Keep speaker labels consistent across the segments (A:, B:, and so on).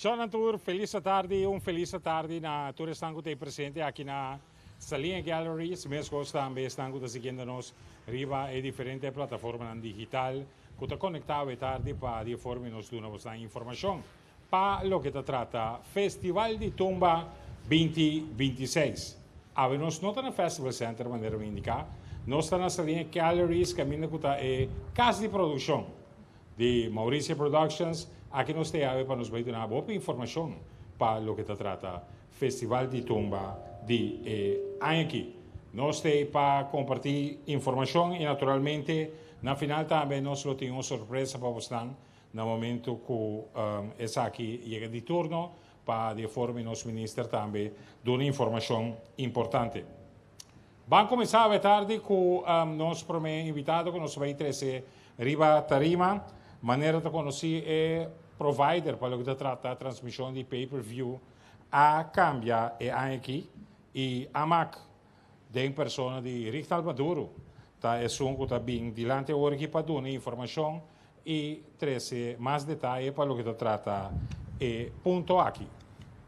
A: Jonathan, feliz tarde, feliz tarde na todos estão presente aqui na Salinha Galleries, mesmo também estão seguindo-nos riba e diferentes plataformas digital que está conectado tarde para de forma nos dar uma informação para o que se trata Festival de Tumba 2026. Nós não estamos no Festival Center, maneira de indicar, nós estamos na Salinha Galleries, que é casa de produção de Mauricio Productions. Aqui nós temos para nos dar uma boa informação para o que se trata Festival de Tumba de aqui. Nós temos para compartilhar informação e, naturalmente, na final também nós temos uma surpresa para vocês no momento que essa aqui chega de turno para de forma nos ministros também de uma informação importante. Vamos começar a tarde com nosso primeiro invitado que nos vai trazer Riba Tarima, maneira de conhecer é provider para o que se trata a transmissão de pay-per-view a Cambia e aqui e a MAC de persona de Richard Maduro. Tá, é um que está bem dilante hoje para dar informação e trazer mais detalhes para o que se trata e ponto aqui.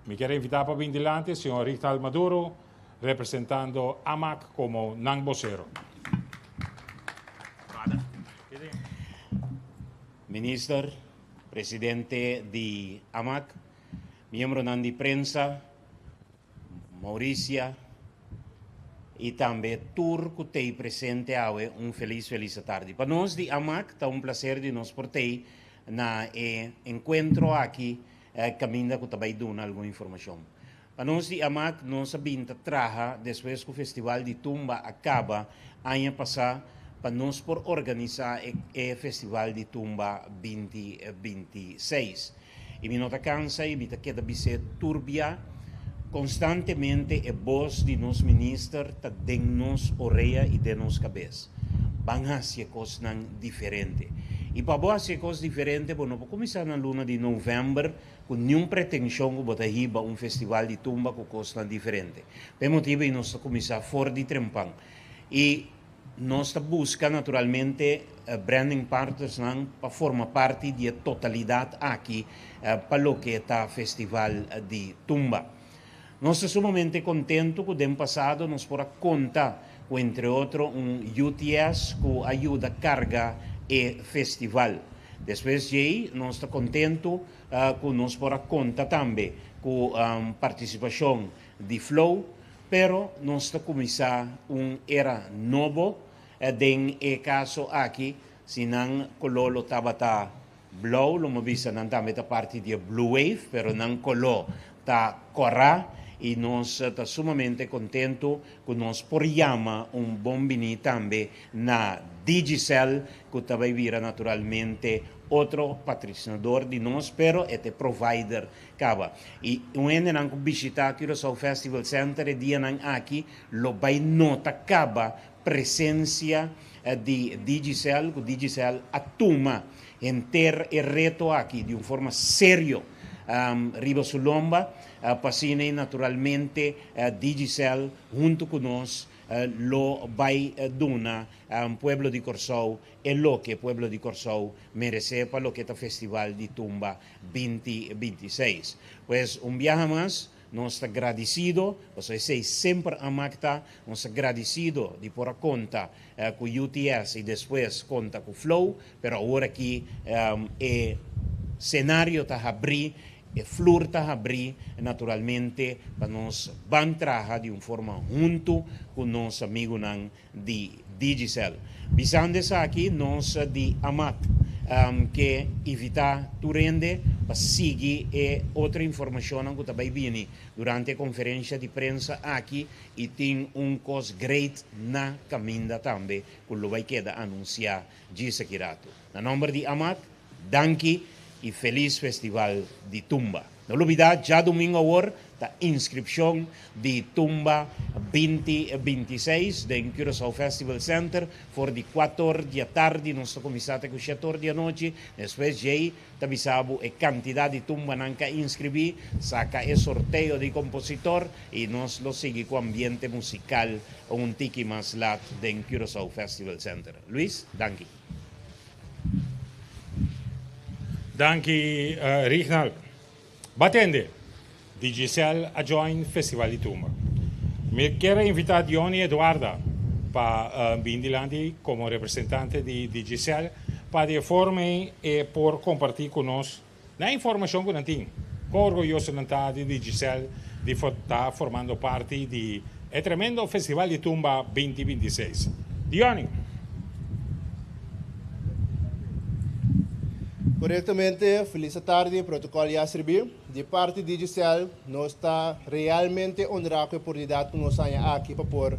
A: Me quero invitar para bem dilante o senhor Richard Maduro, representando a MAC como non vocero.
B: Minister, presidente de AMAC, miembro de prensa, Mauricia, e também tour que tem presente hoje, feliz tarde. Para nós de AMAC, está prazer de nos portar na encontro aqui, caminho que também dá alguma informação. Para nós de AMAC, nós sabemos trabalhar depois que o Festival de Tumba acaba, ano passado, para nós por organizar o Festival de Tumba 2026. E me nota cansa e me queda ser turbia, constantemente a voz de nos ministros está de nos orelha e de nos cabeça. Van a fazer coisas diferentes. E para fazer coisas diferentes, vamos começar na luna de novembro, com nenhuma pretensão de botar festival de tumba com coisas diferentes. Por motivo, nós começar fora de trempão. E nós buscamos naturalmente branding partners para formar parte da totalidade aqui para o que é o festival de tumba. Nós estamos sumamente contentos que no ano passado nós podemos contar com, entre outros, UTS que ajuda a carga e festival. Depois de nós estamos contentos que nós podemos contar também com a participação de Flow, pero nós estamos começando uma era nova. Den caso aqui, se não color estava blue, lo mabisa não também a parte de Blue Wave, pero não color tá corra e nós está sumamente contento que nós podemos bom venir também na Digicel, que também vira naturalmente outro patrocinador de nós, pero este provider acaba. E um ano não visitar aqui o Festival Center, e dia não aqui, lo vai nota acaba presença de Digicel, que Digicel atuma em ter o reto aqui de uma forma séria, riba sulomba, passine naturalmente Digicel junto com nós, lo vai dona pueblo de Corsou e lo que pueblo de Corsou merece para lo que é o Festival de Tumba 2026. Pues viaje mais. Nós estamos agradecidos, você sei sempre a Macta, nós estamos agradecidos de por conta com o UTS e depois conta com o Flow, mas agora aqui o cenário está a abrir, o flor está a abrir, naturalmente, para nós vamos trabalhar de uma forma junto com nossos amigos de Digicel. Visando aqui, nós de AMAC, que evitar tu rende para seguir outra informação que também vem durante a conferência de prensa aqui e tem coisa great na caminho também, que lo vai quedar anunciar de Sekirato. Na nome de AMAC, danke e feliz Festival de Tumba. Não olvidar, já domingo agora, a inscrição de Tumba 2026 do Curaçao Festival Center, for de 4 horas da tarde, nós estamos começando com 7 horas da noite, depois de aí, sabemos a quantidade de Tumba que inscrever, saca o sorteio de compositor e nós lo seguimos com o ambiente musical, tiki mais lá do Curaçao Festival Center. Luis, danke.
A: Danke, Richard. Batende, Digicel a join Festival de Tumba. Me quiero invitar a Johnny Eduarda para Bindilandi como representante de Digicel para de forma por compartir con nosotros la información que tenemos. Con orgulloso de Digicel de estar formando parte de el tremendo Festival de Tumba 2026. Johnny.
C: Corretamente, feliz tarde, protocolo já servir. De parte de Digicel, nós está realmente honrado com a oportunidade que nós temos aqui para pôr.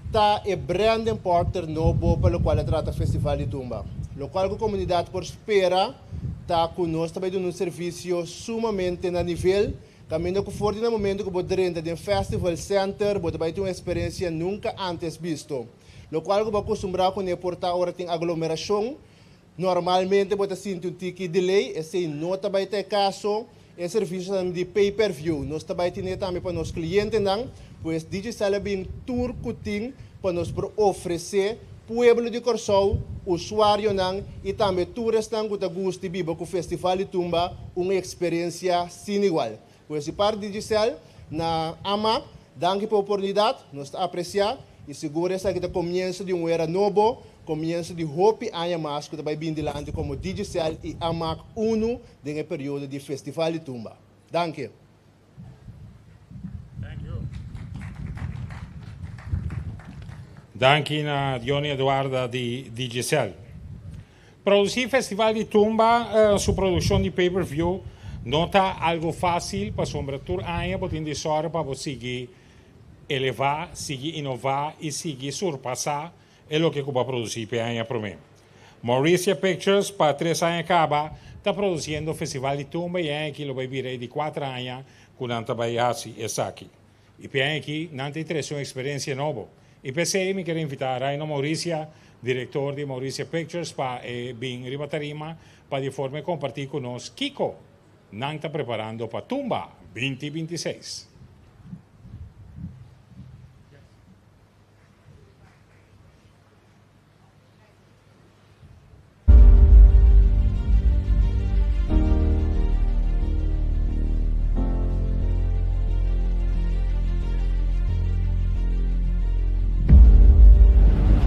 C: Está e brand importer novo para o qual trata o Festival de Tumba. O qual a comunidade por espera está conosco também dando um serviço sumamente na nível. Caminho que for no momento que você entra no Festival Center, você vai ter uma experiência nunca antes visto. O qual você acostumado com a porta agora tem aglomeração. Normalmente você sente um ticket delay, esse não vai ter caso, é serviço de pay-per-view. Nós também temos também para os clientes, pois Digicel é um tour que para nos oferecer pueblo de Corsol, usuário e também turistas que gostam de viver com o Festival de Tumba, uma experiência sem igual. Pois, parte de Digicel, na AMAC, danke pela oportunidade, nós apreciamos e seguro que começa de era novo, começa de hope anos mais que vai vir de como Digicel e AMAC 1 no período de Festival de Tumba. Danke.
A: Danke a Johnny Eduarda de Digicel. Producir Festival de Tumba, sua produção de pay-per-view, não está algo fácil para sobretudo anos, porque tem de sorte para você seguir elevar, seguir inovar e seguir surpassar é o que vai produzir para anos para mim. Mauricia Pictures, para 3 anos acaba, está produzindo o Festival de Tumba e aqui vai vir de 4 anos com a trabalhar-se aqui. E para aqui, não tem uma experiência nova. E pensei, me quero invitar a Mauricia, diretor de Mauricia Pictures, para vir riba tarima, para de forma compartir conosco Kiko, não está preparando para Tumba 2026.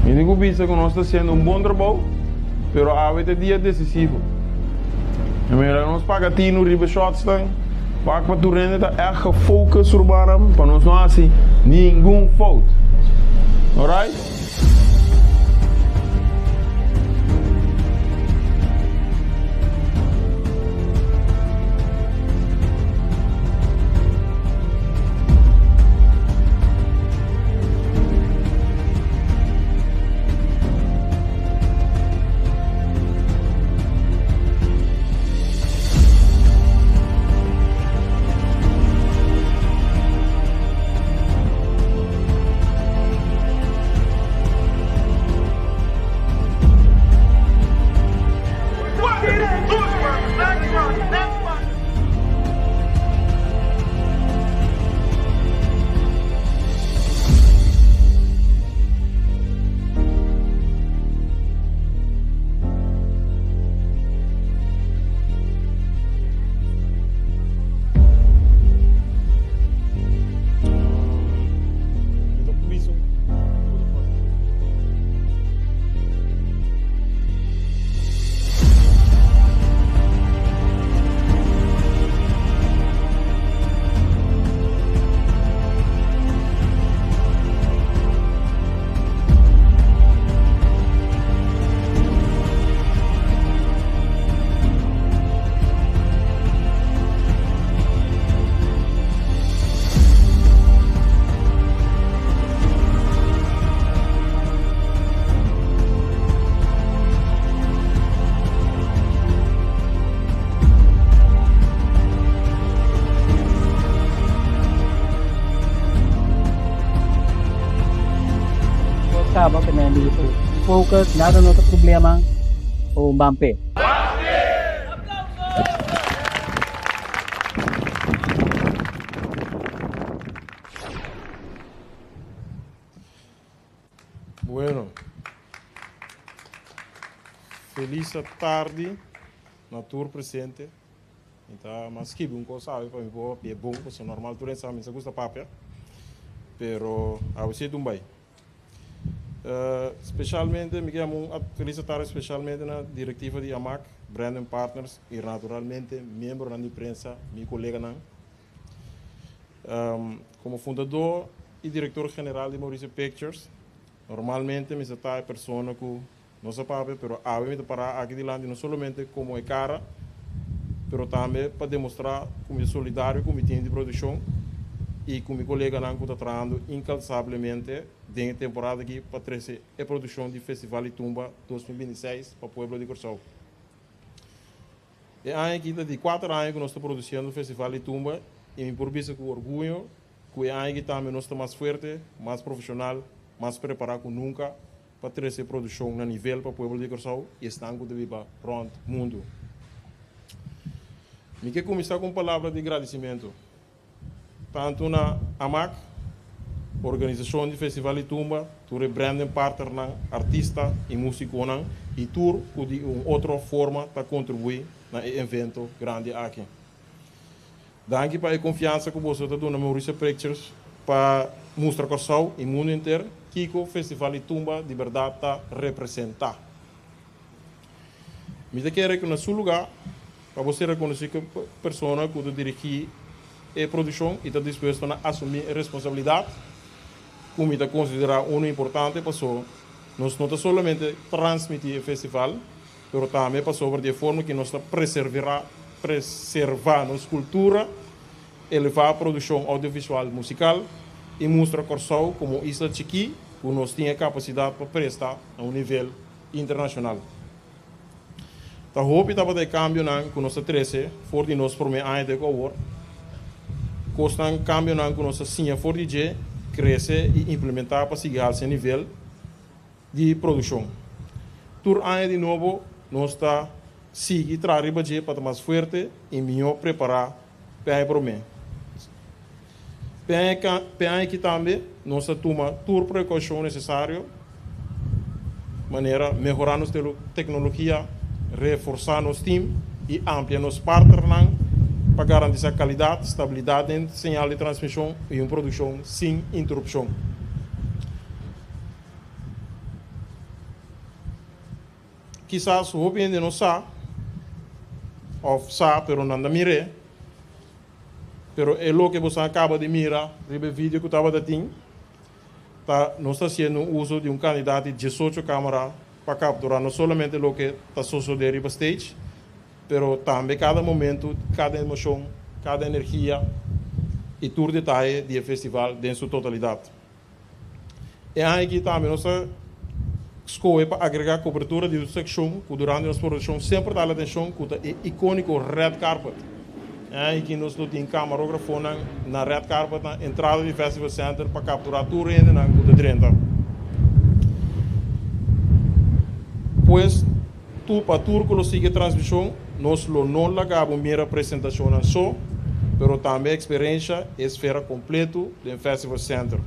D: Eu digo que nós estamos fazendo bom trabalho, mas a vida é dia decisivo. É melhor nós pagar no riba shots, pagar para tu render é gefocust para nós não assim nenhum fault. Alright?
E: acaba dito. Focus, nada no outro problema, o Mbappé.
D: Bueno, feliz tarde, na tour presente. Então, mas que bom que sabe para mim é bom, porque normal tu sabe se gusta papel, pero a você também. Especialmente me quero felicitar especialmente na diretiva de AMAC, Brandon Partners e naturalmente membro da imprensa, meu colega não. Como fundador e diretor-geral de Mauricio Pictures, normalmente me está a pessoa que não se sabe, mas a mim para aqui de lá não somente como é cara, mas também para demonstrar como é solidário com o time de produção e com meu colega não está trabalhando incansavelmente dentro da temporada aqui para trazer a produção do Festival de Tumba 2026 para o Pueblo de Corsau. É aqui de 4 anos que nós estamos produzindo o Festival de Tumba e me por isso com orgulho que é aqui também nós estamos mais forte, mais profissional, mais preparado que nunca para trazer produção no nível para o Pueblo de Corsau e estamos de viva pronto mundo. Me quero começar com palavras de agradecimento tanto na AMAC, organização do Festival de Tumba, tu Brandon Partner, artista e músico, e tu de uma outra forma para contribuir no evento grande aqui. Danke para a confiança que você está dando na Mauricio Pictures para mostrar Corsau e o mundo inteiro que o Festival de Tumba de verdade está representar. Me quero que no seu lugar, para você reconhecer que a pessoa que dirige a produção e está disposto a assumir a responsabilidade, como está considerado uma importante pessoa, nós não somente transmitir o festival, mas também para sobre de forma que nós preservar nossa cultura, elevar a produção audiovisual musical e mostrar Corsau como isla chiqui, que nós temos capacidade para prestar a um nível internacional. Então, hope que vai cambio que nós trece for de nós por ano de agora. Costan cambio que nós sim for DJ crescer e implementar para seguir esse nível de produção. Tur ano de novo nós está seguir trabalhando para mais forte e melhor preparar para o ano. Para que também nós toma toda a precaução necessária, maneira melhorar nossa tecnologia, reforçar nosso time e ampliar nosso partner para garantir a qualidade, estabilidade em sinal de transmissão e uma produção sem interrupção. Quizás o hobby ainda não sabe, ou sabe, mas não mire. Pero é o que você acaba de mirar, o vídeo que eu estava dando, nós estamos fazendo uso de candidato de 18 câmeras para capturar não somente o que está sucedendo no stage, mas também cada momento, cada emoção, cada energia e todo detalhe do festival em sua totalidade. E aqui também nós escolhemos para agregar cobertura de secção que durante a nossa produção sempre dá atenção que é icônico red carpet. E que nós temos camarógrafo na red carpet na entrada do Festival Center para capturar tudo ainda na de 30. Pois, para tudo que sigue a transmissão, nós não lagamos uma apresentação só, mas também a experiência e esfera completa do Festival Center.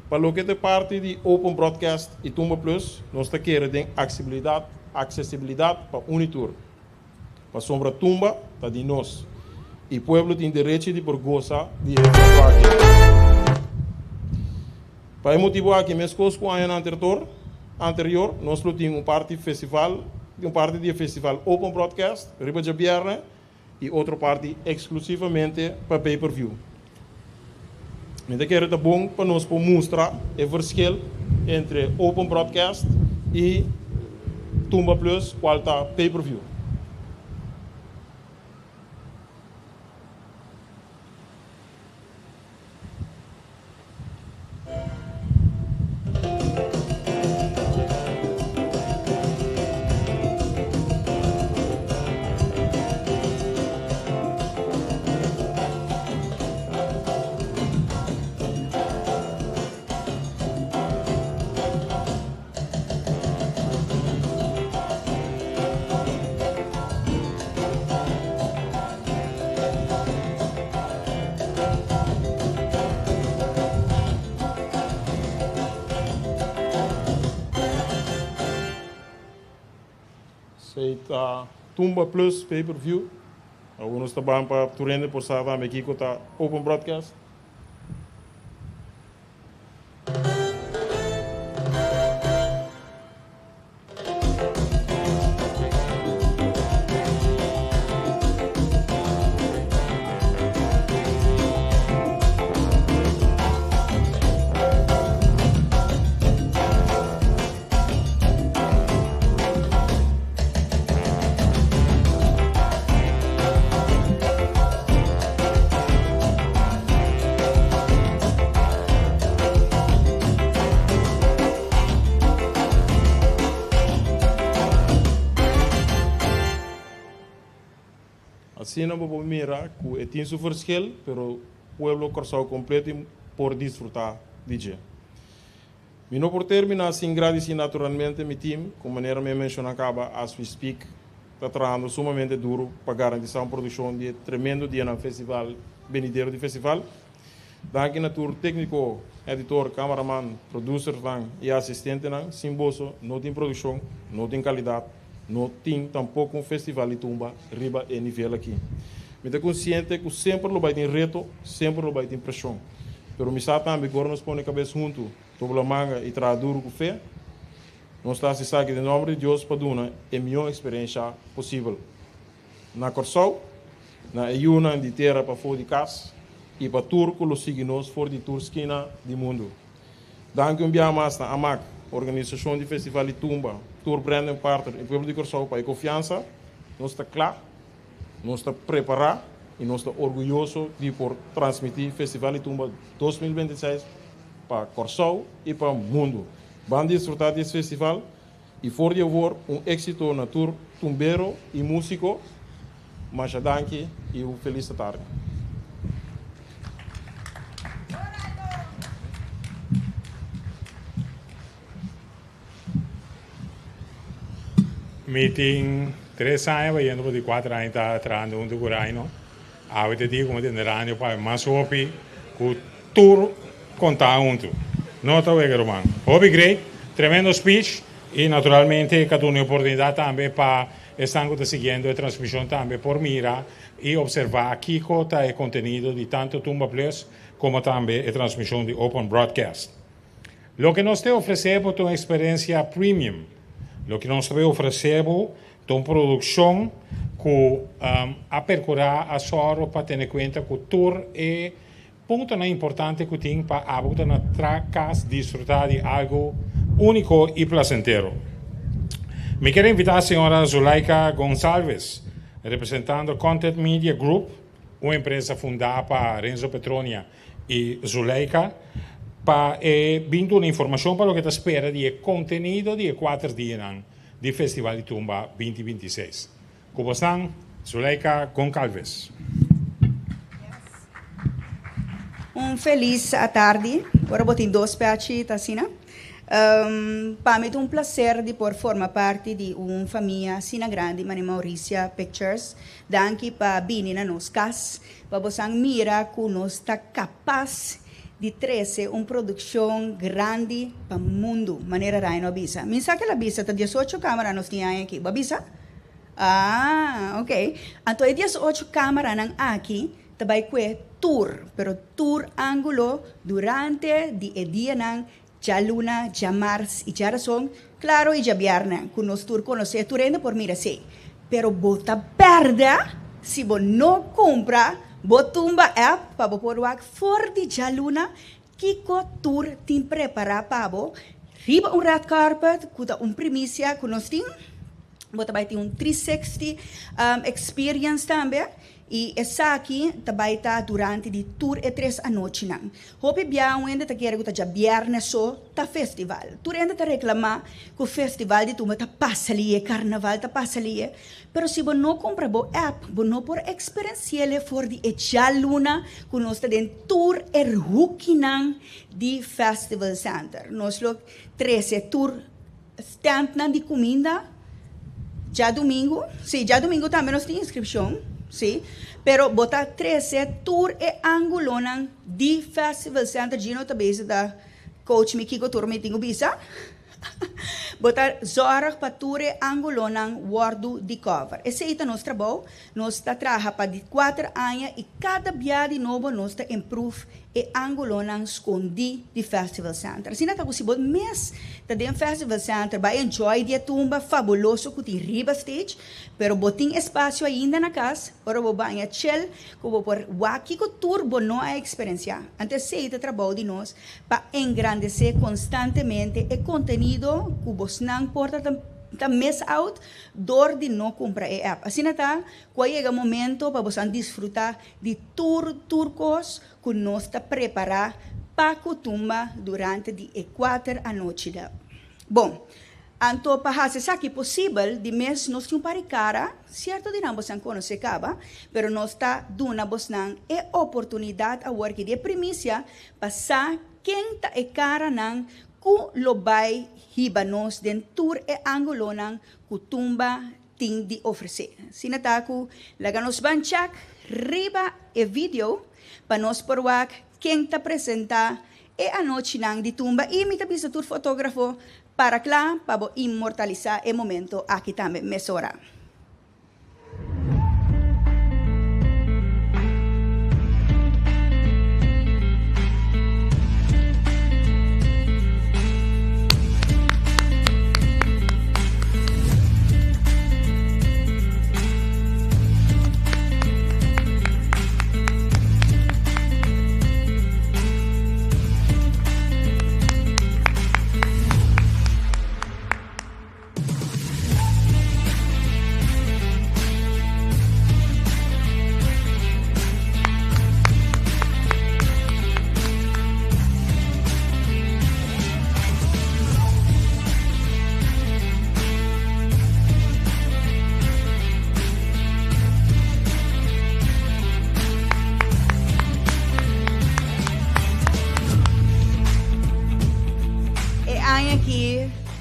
D: Para o que é parte de Open Broadcast e Tumba Plus, nós queremos acessibilidade para Unitur. Para sombra Tumba, está de nós. E o povo tem direito de gozar de evento aqui. Para esse motivo aqui, mesmo com o ano anterior, nós tínhamos parte de festival Open Broadcast, Riba de Bierne, e outra parte exclusivamente para pay-per-view. Mas que era bom para nós mostrar o verschil entre Open Broadcast e Tumba Plus, qual está pay-per-view. Tumba Plus pay-per-view, Algunos trabalham para Turende por Sava, aqui com a Open Broadcast. Assim não vou mirar que tem seu verschil, pero o pueblo Corsau completo por desfrutar de dia. E não por terminar, assim, agradecer naturalmente meu time, como maneira me mencionou acaba, as we speak, está trabalhando sumamente duro para garantir uma produção de tremendo dia no festival, venideiro de festival. Danke natuur técnico, editor, cameraman, producer e assistente, sem bolso, não tem produção, não tem qualidade. Não tem tampouco um festival de tumba riba e nível aqui. Me estou consciente que sempre vai ter reto, sempre vai ter pressão. Pero me sabe também agora nos põe a cabeça junto, toda a manga e traduz com fé. Nós estamos se sabe de nome de Deus para dar a melhor experiência possível. Na Corsau, na Iuna de terra para fora de casa e para turco os signos fora de tour esquina do mundo. Danke bem mais na AMAC, organização de festival de tumba. Tour Brandon Partner e Pueblo de Corsau para a confiança, nós está claro, nós está preparado e nós está orgulhoso de por transmitir o Festival de Tumba 2026 para Corsau e para o mundo. Vamos desfrutar desse festival e for de favor êxito na tour tumbeiro e músico, mas danke e feliz tarde.
A: Meeting 3 anos, vai indo de 4 anos, está trabalhando um do Guraino. A gente diz como tem rádio para mais hopi, que tour contar junto. Não está bem, Romano. Hobby great, tremendo speech e naturalmente cada uma oportunidade também para estar seguindo a transmissão também por mira e observar aqui está o conteúdo de tanto Tumba Plus como também a transmissão de Open Broadcast. Lo que nós te oferecemos é uma experiência premium. Lo que nós oferecemos é uma produção que a percorrer a soro para ter em conta que o tour é ponto importante que tem para a na casa desfrutar de algo único e placentero. Me quero invitar a senhora Zuleika Gonçalves, representando Content Media Group, uma empresa fundada por Renzo Petronia e Zuleika, para vindo uma informação para o que te espera de conteúdo de 4 dias do Festival de Tumba 2026. Como estão? Zuleika Goncalves.
F: Feliz tarde. Agora vou ter 2 peças, Tassina. Para mim é prazer de por formar parte de uma família Sina Grande, Mani Mauricia Pictures. Danke para vir na nossa casa, para você mirar que nós está capaz de trazer uma produção grande para o mundo, maneira raio avisa. Me sabe que a visa está 18 câmeras nós temos aqui, avisa? Ah, ok. Então, 18 câmeras aqui, também é tour, pero tour ângulo durante o dia já luna, já março e já razão, claro, e já viernes, que nós tour conhecer turendo por mira sei. Pero bota perda, se você não compra, botumba app para poder for de já luna, que o tour tem preparado para você, riba red carpet, que primícia que nós temos, você vai ter 360 experience também. E essa aqui também está durante o tour e 3 noites. Hope bião ainda está querendo que já viernes só tá festival. Tu ainda está reclamar que o festival de Tumba está passa ali, carnaval está passa ali. Pero se você não compra o app, você não pode experienciar for de luna que nós está dentro tour e rukinang de Festival Center. Nós lo 13 tour stand de comida. Já domingo também nós temos inscrição. Sí, pero bota 13 tour e angulonan di Festival Center Gino tabese da coach mi kiko tour meeting ubisa. botar zorg para ture angulo ng wardo de cover. Esse é o nosso trabalho. Nós está trabalhando para de 4 anos e cada dia de novo nós está improve e angulo ng escondi de Festival Center. Assim, nata se bot mês tá dentro Festival Center, vai enjoy dia tumba fabuloso que tem riba stage, pero botin espaço ainda na casa, para o banha chill, como por waki ko turbo não é experiência. Antes sei o trabalho de nós para engrandecer constantemente o conteúdo que vos não porta ta miss out door de não comprar a app. Assim tá, quando chega o momento para você desfrutar de turcos que nós está preparar para a tumba durante de 4 a noite. Bom, anto para fazer aqui possível, de mês nós temos para cara, certo de não você conhece caba, pero nós está dando você a oportunidade a work de primícia passar quem tá e cara não ku lobay hibanos den tour e angulo ng kutumba ting di oferecer. Sinataku, laganos banchak, riba e video, panos porwak, quem ta presenta e anoche nang di tumba e mita bisa tour fotógrafo para kla pabo immortalizar e momento aqui também mesora.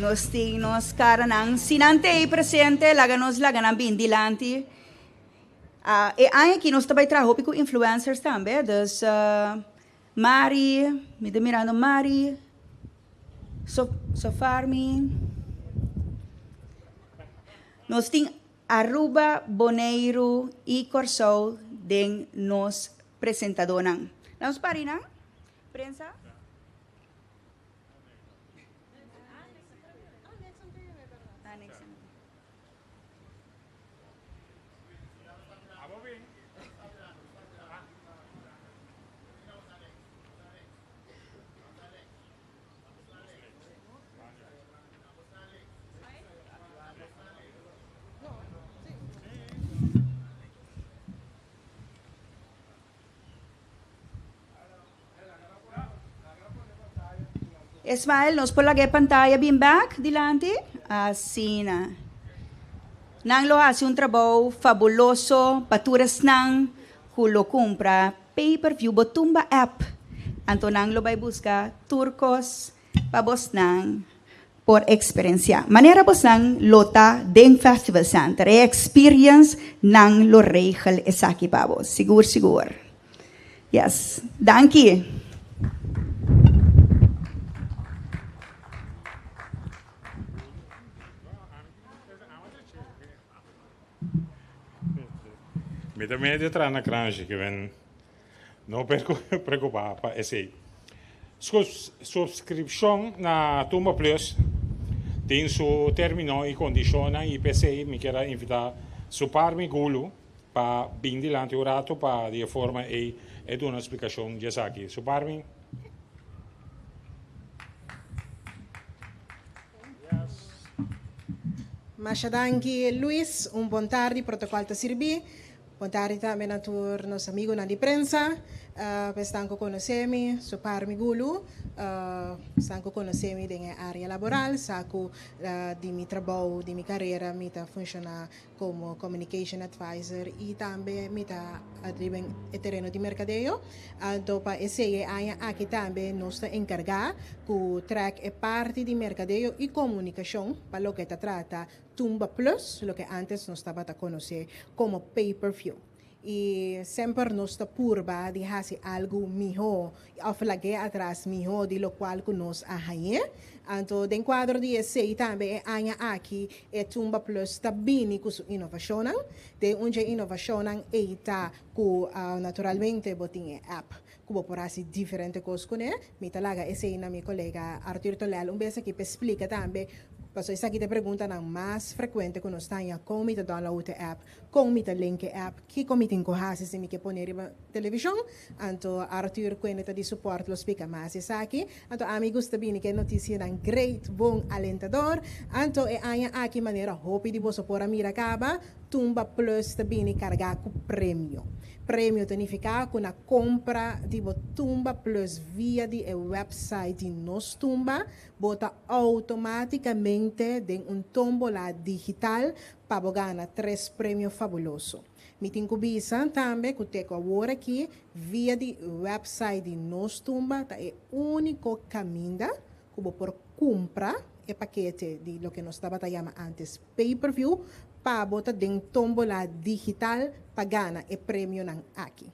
F: Nós temos cara ng sinante e presente, laganos laganang bindilante. E aí aqui nós também trabalhamos com influencers também, dus Mari, me mirando Mari, Sofarmi. Nós temos Aruba, Boneiro e Corsol den nos presentadores. Nós parina, prensa. Ismael, nos polagay pantalla bem back, dilante. Assim na. Nang lo hace un trabajo fabuloso, paturas nang hulo compra pay-per-view botumba app. Anto nang lo bay busca turcos pabos nang por experiencia. Manera bos nang lota den Festival Center. Experience nang lo regel esaki pabos. Sigur. Yes. Danke.
A: Me também de entrar na cranje que vem não preocupar para esse. Subscrição na Tumba Plus tem seu término e condiciona e PC me quero invitar supar me gulo para bem dilante o rato para de forma e dar uma explicação de aqui. Supar me.
G: Mashadanki Luis, bom tarde, protocolo te sirvi. Bom tarde também a todos os amigos na prensa. Estão conhecendo Sopar Migulo, estão conhecendo da área laboral, saco de meu trabalho, de minha carreira, me tá funcionar como communication advisor e também me tá adriben o terreno de mercadeio. Então, para esse ano aqui também nós está encarregado com track e parte de mercadeio e comunicação para o que trata Tumba Plus, lo que antes nos estaba a conocer como pay-per-view. e sempre nos está purba de fazer algo melhor, ou flagé atrás melhor, de lo qual que nos arranha. Então, dentro do quadro de ESEI também, aqui é Tumba Plus está bem com sua inovação. De onde a inovação está com, naturalmente, botinha app. Como por assim, diferente coisas com ele. Me talaga ESEI na minha colega Arthur Tolel, vez aqui para explicar também. Paso essa aqui te pergunta mais frequente quando está em como me download a app, como me link a app, que como me encoraja se me que poner na televisão. Então Arthur cuenta de suporte lo explica mais essa aqui. Então amigos também que notícia um great bom alentador. Então é aqui maneira hope de você por a mira acaba Tumba Plus também carregar com prêmio. Prêmio significa que na compra de Tumba Plus via de website de nos Tumba, bota automaticamente de tombola digital para ganhar 3 prêmios fabulosos. Me tenho também que tenho agora aqui via de website de nos Tumba, é o único caminho que por comprar o paquete de lo que nós estava chamando antes pay-per-view para botar dentro tombola digital para ganhar o prêmio aqui.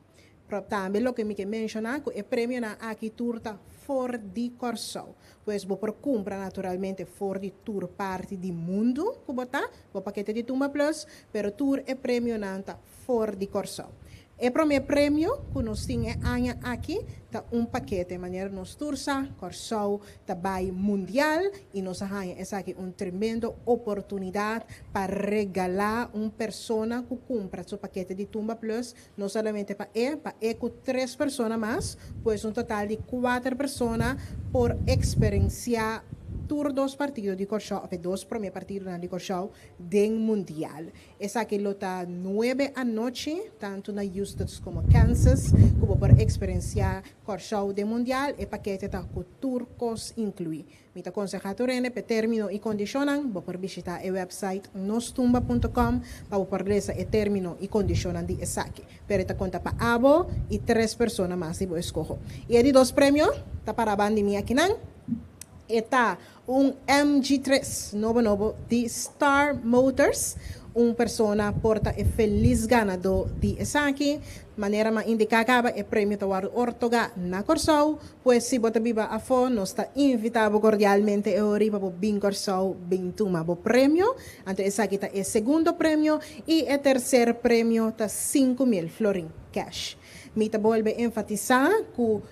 G: Também o que me mencionar que o prêmio aqui turta for de Corso. Pois vou por compra naturalmente for de tour parte do mundo que botar o paquete de Tumba Plus, pero tour é prêmio nanta for de Corso. O primeiro prêmio que nós temos aqui é paquete de maneira nos tursa, Corso, também mundial, e nós temos aqui tremenda oportunidade para regalar pessoa que compra seu paquete de Tumba Plus, não somente para com 3 pessoas mais, pois total de 4 pessoas por experienciar tour 2 partidos de Corso, 2 primeiros partidos de Corso do Mundial. Essa aqui lota 9 da noite, tanto na Houston como Kansas, como por experienciar Corso do Mundial, e paquete está com turcos inclui. Me está aconselhando para término e condicionam, vou por visitar o website nostumba.com para por ler o término e condicionam de essa aqui. Pero está conta para abo e 3 pessoas mais de vou escolher. E de 2 prêmios, está para a banda minha aqui não. Está MG3 novo de Star Motors. Persona porta feliz ganador de essa aqui. Maneira mais indicada é prêmio tawar ortoga na Corso. Pois se bota viva a fo, nós está invitado cordialmente a oriba para bem Corso, bem tuma o prêmio. Então essa aqui está o segundo prêmio e o terceiro prêmio está 5,000 florin cash. Me volve a enfatizar que o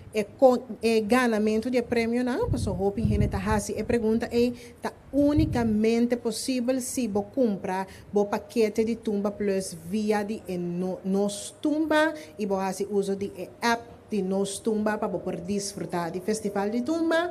G: ganamento de prêmio não, porque o Hopi está fazendo a pergunta é unicamente possível se você comprar o paquete de Tumba Plus via de nos Tumba e você faz uso de app de nos Tumba para poder desfrutar do Festival de Tumba.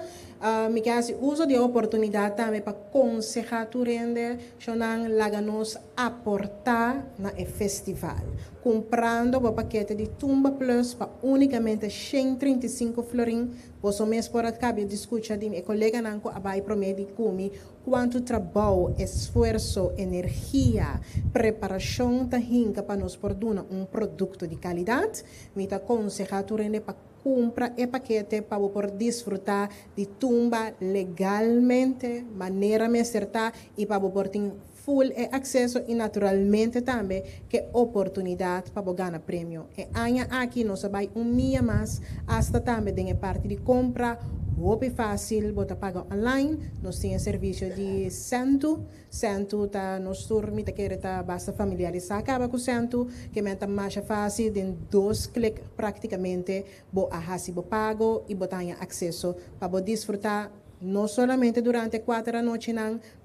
G: Me faz uso de oportunidade também para aconselhar tu rende, chonan laganos aportar na festival. Comprando o paquete de Tumba Plus para unicamente 135 florin, você mesmo por acabar de escutar de meu colega Nanco abai promete comi quanto trabalho, esforço, energia, preparação tá hinca para nos produzir produto de qualidade. Me tá aconselhar tu rende para compra e paquete para poder desfrutar de Tumba legalmente, maneira mais certa e para poder ter full acesso e naturalmente também que oportunidade para ganhar prêmio. E aqui nós vai dia mais hasta também tem parte de compra Hope fácil, bota paga online, nós temos serviço de Centro tá nos turmi, tá basta familiarizar acaba com Centro, que menta mais fácil, em 2 cliques praticamente, bo ahasi bo pago e botar acesso para desfrutar não somente durante 4 noites,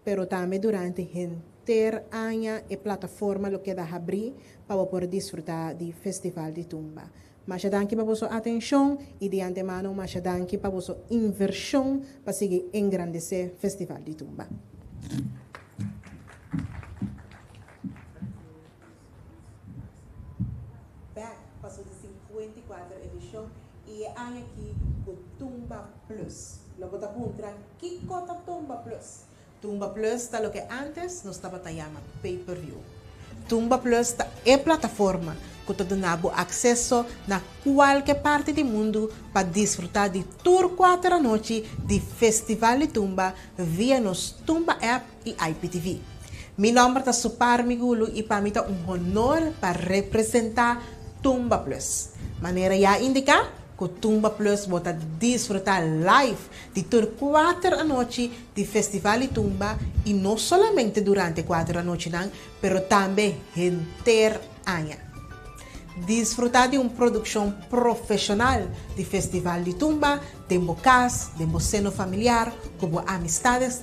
G: pero também durante inteiro ano e plataforma lo que dá abrir para poder desfrutar do Festival de Tumba. Mas danke para vossa atenção e de antemano, mas danke para vossa inversão para seguir engrandecer o Festival de Tumba. Back, passou de 54 edição e é aqui o Tumba Plus. Logo da puntra, que cota Tumba Plus? Tumba Plus está lo que antes nos estava chamando pay-per-view. Tumba Plus é plataforma que te dá acesso na qualquer parte do mundo para desfrutar de tour 4 noites de Festival de Tumba via nos Tumba App e IPTV. Mi nombre es Supar Migulo y para mí es un honor para representar Tumba Plus. Manera ya indica que Tumba Plus bota disfrutar live de tour 4 noches de Festival de Tumba y no solamente durante 4 noches, pero también entero año. Disfrutar de una producción profesional de Festival de Tumba, de casa, de seno familiar, como amistades,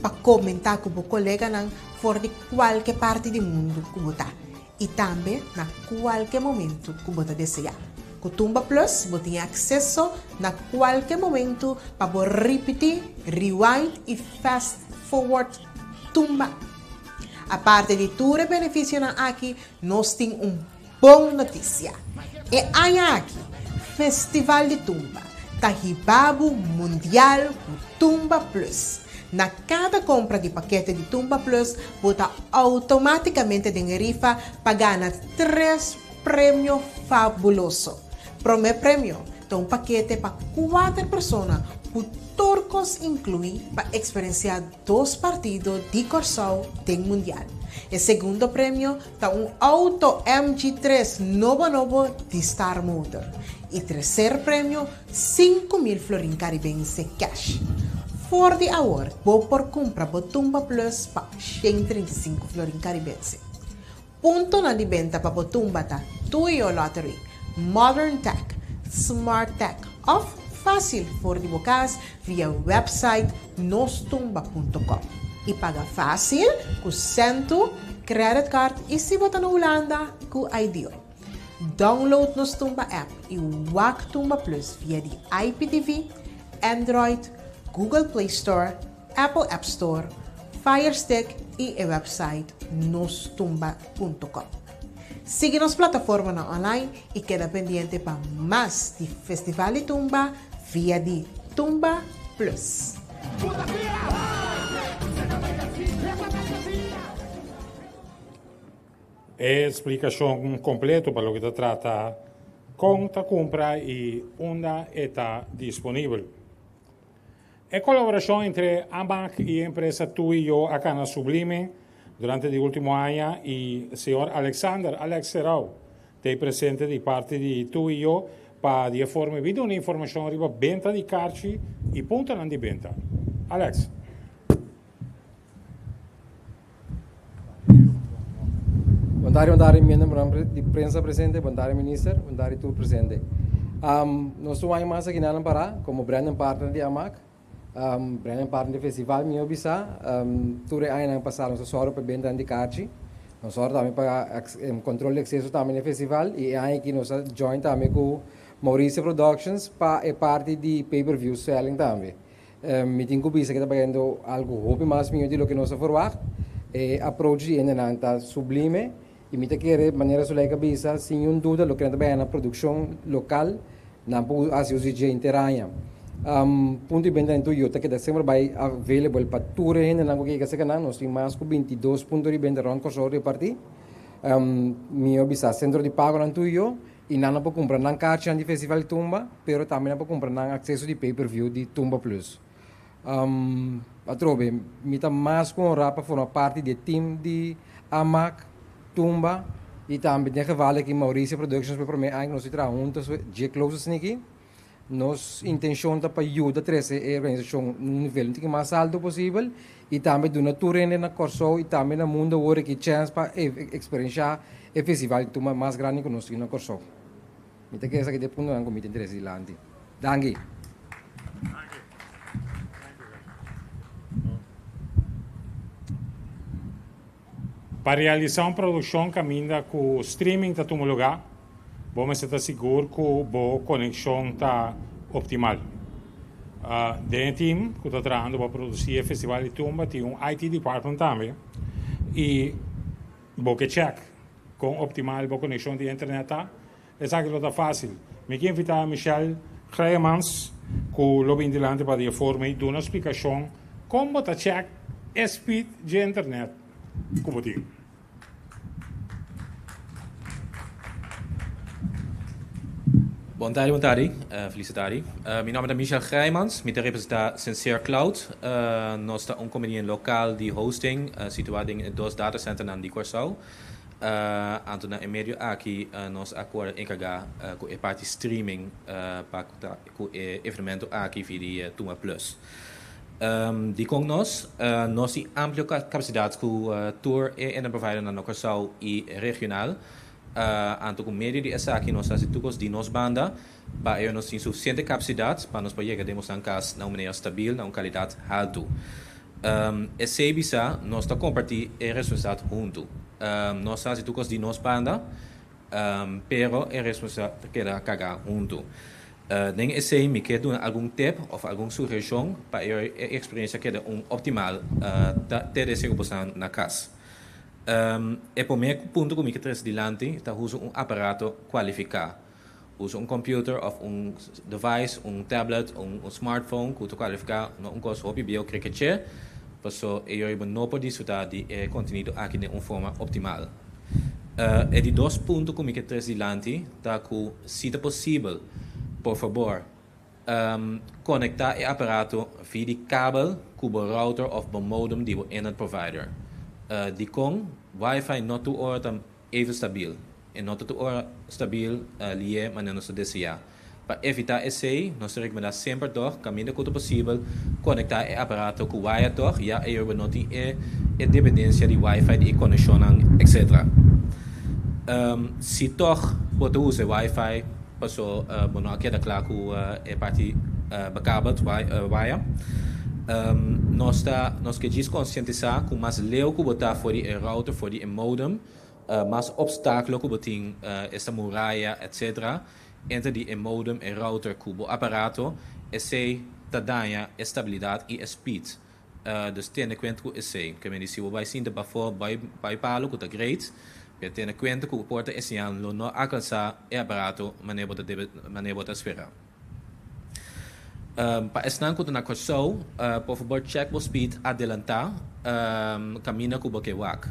G: para comentar con colegas por de qualquer parte do mundo que você está. E também na qualquer momento que você desejar. Com Tumba Plus, você tem acesso na qualquer momento para repetir, rewind e fast forward Tumba. A parte de tudo benefício aqui, nós temos boa notícia. E aqui, Festival de Tumba, Tahibabo Mundial Tumba Plus. Na cada compra de paquete de Tumba Plus, você automaticamente tem rifa para ganhar 3 prêmios fabulosos. Primeiro prêmio é um paquete para 4 pessoas, com turcos incluídos, para experienciar 2 partidos de Corsol do Mundial. O segundo prêmio é um auto MG3 novo de Star Motor. E terceiro prêmio, 5.000 florins caribenses cash. For the hour, vou por compra Tumba Plus para 135 florins caribenses. Punto na de venta para Tumba tá Tuyo Lottery, Modern Tech, Smart Tech, ou fácil for de bocas via website nostumba.com. E paga fácil com cento, credit card e se você na Holanda com IDO. Download Nostumba app e WAC Tumba Plus via de IPTV, Android, Google Play Store, Apple App Store, Fire Stick e o website nostumba.com. Siga nas plataformas online e queda pendiente para mais de Festival de Tumba via de Tumba Plus.
A: Explicação completa para o que se trata com a compra e onde está disponível. A colaboração entre AMAC e a empresa Tu e Eu acá na Sublime durante o último ano e o senhor Alex Serau tem presente de parte de Tu e Eu para de forma de uma informação sobre a venda de cartas e ponta de venda. Alex.
H: Boa tarde, membro de prensa presente, boa tarde, ministro, boa tarde, tu presente. Nós estamos mais aqui na Pará, como brand partner de AMAC, brand partner do festival Minho Bisa, tudo ano passado nós só para venda de cartas, nós só também para controle de acesso também no festival e aqui nós join também com Maurício Productions para parte de pay-per-view selling também. Me tenho que pensar que está pagando algo roupa mais minho de lo que nós forward, approach de ainda sublime. E me quer maneira sobre a cabeça, sem dúvida, o que também é na produção local, na associação interanha. Ponto de venda em Toyota, que sempre vai available para tudo ainda na que se canal, nós temos mais de 22 pontos de venda around Corsol repartir. Meu bisa centro de pago na Toyota e não para comprar na caixa de festival de Tumba, pero também para comprar na acesso de pay-per-view de Tumba Plus. A trove, me está mais com para formar parte do time de AMAC Tumba e também tem geval que Maurício Productions para mim ainda nós juntos de closes aqui nossa intenção é para ajudar a organização no nível que mais alto possível e também do natureza na Corsol e também no mundo agora que chance para experienciar o festival que Tumba mais grande que nós na Corsol. Me tem que essa que depois não é interesse de lá. Danke.
A: Para realizar uma produção caminha com o streaming está todo lugar, vamos estar seguros que a conexão está optimal. Dentro do time que está trabalhando para produzir o Festival de Tumba, tem IT department também. E vou check com optimal a conexão de internet. É aquilo está fácil. Me quero invitar a Michel Cremans, que lo vem delante para dar forma e dar uma explicação como está check a speed de internet. Como digo.
I: Boa tarde, feliz tarde. Meu nome é Michel Grijmans, me representa Sincere Cloud. Nós estamos companhia local de hosting, situado em 2 data centers na Corsau. Anto na meio aqui, nós agora encarregar com a parte streaming para o evento aqui via Tuma Plus. De com nós temos ampla capacidade com tour e provider na Corsau e regional. Anto com meio de essa aqui nós temos de nos banda para nós temos suficiente capacidade para nós poder demonstrar casa na maneira estável na qualidade alta. Esse bisa nós está compartilhando a responsabilidade junto. Nós temos de nos banda, pero a responsabilidade queda cagar junto. Nem esse me quer dar algum tip ou alguma sugestão para a experiência queda optimal ter esse posição na casa. E por mim, ponto que me quer dilante, está usa aparato qualificado. Usa computer ou device, tablet, smartphone, que qualificar no coisa hobby bio cricket. Passo eu não pode disfrutar de conteúdo aqui de forma optimal. E de 2 pontos que me quer dilante, está que se possível, por favor, conectar o aparato via cabo com o router ou modem de internet provider. De com Wi-Fi não tu hora even stabiel e não tu hora stabiel lie maneira nós desejar. Para evitar esse, nós recomendamos sempre doch caminho quanto possível conectar o aparato com Wi-Fi doch já eu não tem dependência de Wi-Fi de conexão etc. Se toch pode usar Wi-Fi passou não queda claro com a parte backup Wi-Fi. Nós queremos conscientizar que mais leu que botar fora o router, fora o modem, mais obstáculo que botar essa muralha, etc. Entre o modem e router com o aparato, esse tá dando estabilidade e speed. Dus tenha conta com esse, que me disse, vai sim de bafo, vai palo que tá great, mas tenha conta que o porta esse ano não alcançar o aparato, maneira bota esperar. Para estar com a Corsau, por favor, check o speed adelantar, caminha com o que wak.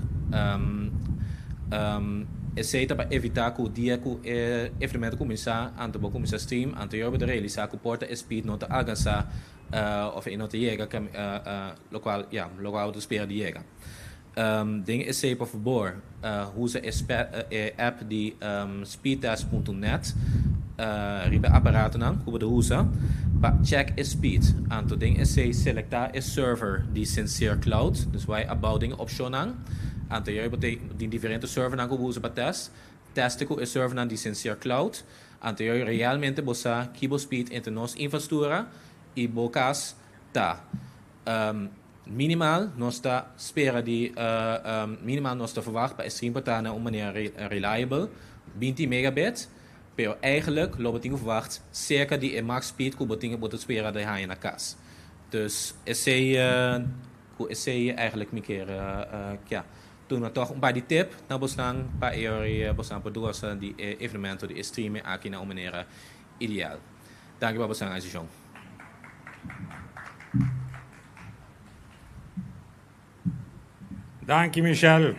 I: Esse para evitar que o dia que o evento começar, antes de começar stream, anterior de realizar que o porta speed não alcançar, ou não chega, local de espera de chega. Ding esse por favor, usa a app de speedtest.net. Riba aparato não, como usa, para check speed. Anto ding esse selectar a server de Sincere Cloud, dus vai about ding option não. Anto eu botei de diferentes server não como usa para teste com a server não de Sincere Cloud. Anto eu realmente bossa kibo speed entre nos infraestrutura e bocas tá. Minimal nós está espera de minimal nós está verwacht para stream para na maneira reliable 20 megabit. Pero eigenlijk loopt het verwacht circa die max speed que botinha bota espera de haai na casa. Dus esse eigenlijk me keer ja. Toen we toch een paar die tip naar bestaan para eu bestaan para duas die evenemento de streaming aqui na maneira ideal. Dank u wel bestaan als João.
A: Dank je Michel.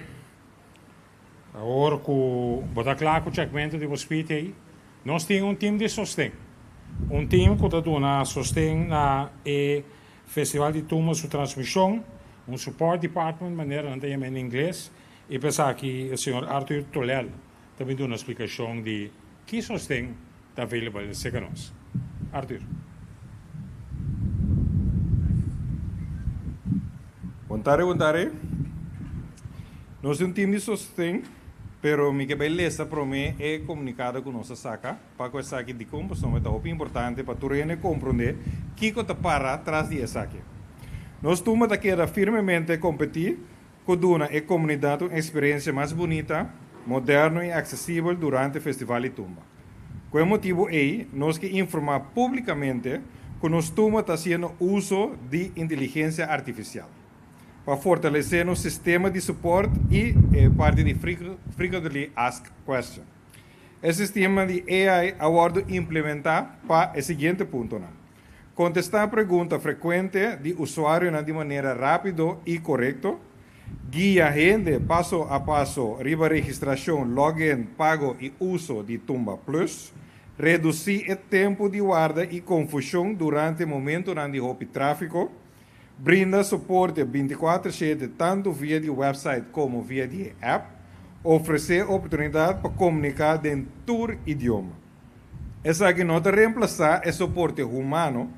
A: Agora que botar claro o checkmento de speed aí, nós temos time de sostém. Time que está dando sostém na festival de Tuma sua transmissão, support department, maneira não tem em inglês, e pensar que o senhor Arthur Tolel também dá uma explicação de que sostém está available para nós. Arthur.
D: Boa tarde. Nós temos time de sostém. Pero mi que beleza para mim é comunicado com nossa saca, para que essa aqui de composição é tão importante para tu compreender que está para trás de essa aqui. Nós temos que querer firmemente competir com a comunidade uma experiência mais bonita, moderna e acessível durante o Festival de Tumba. Com o motivo aí, nós que informar publicamente que nós Tumba está sendo uso de inteligência artificial para fortalecer o sistema de suporte e parte de frequently asked question. Esse sistema de AI agora implementar para o seguinte ponto. Contestar a pergunta frequente de usuário de maneira rápida e correta, guia gente passo a passo, riba registração, login, pago e uso de Tumba Plus,
J: reduzir o tempo de guarda e confusão durante o momento onde houve tráfego, brinda suporte 24/7 tanto via de website como via de app, oferecer oportunidade para comunicar em todo idioma. Essa aqui não te reemplazar o suporte humano,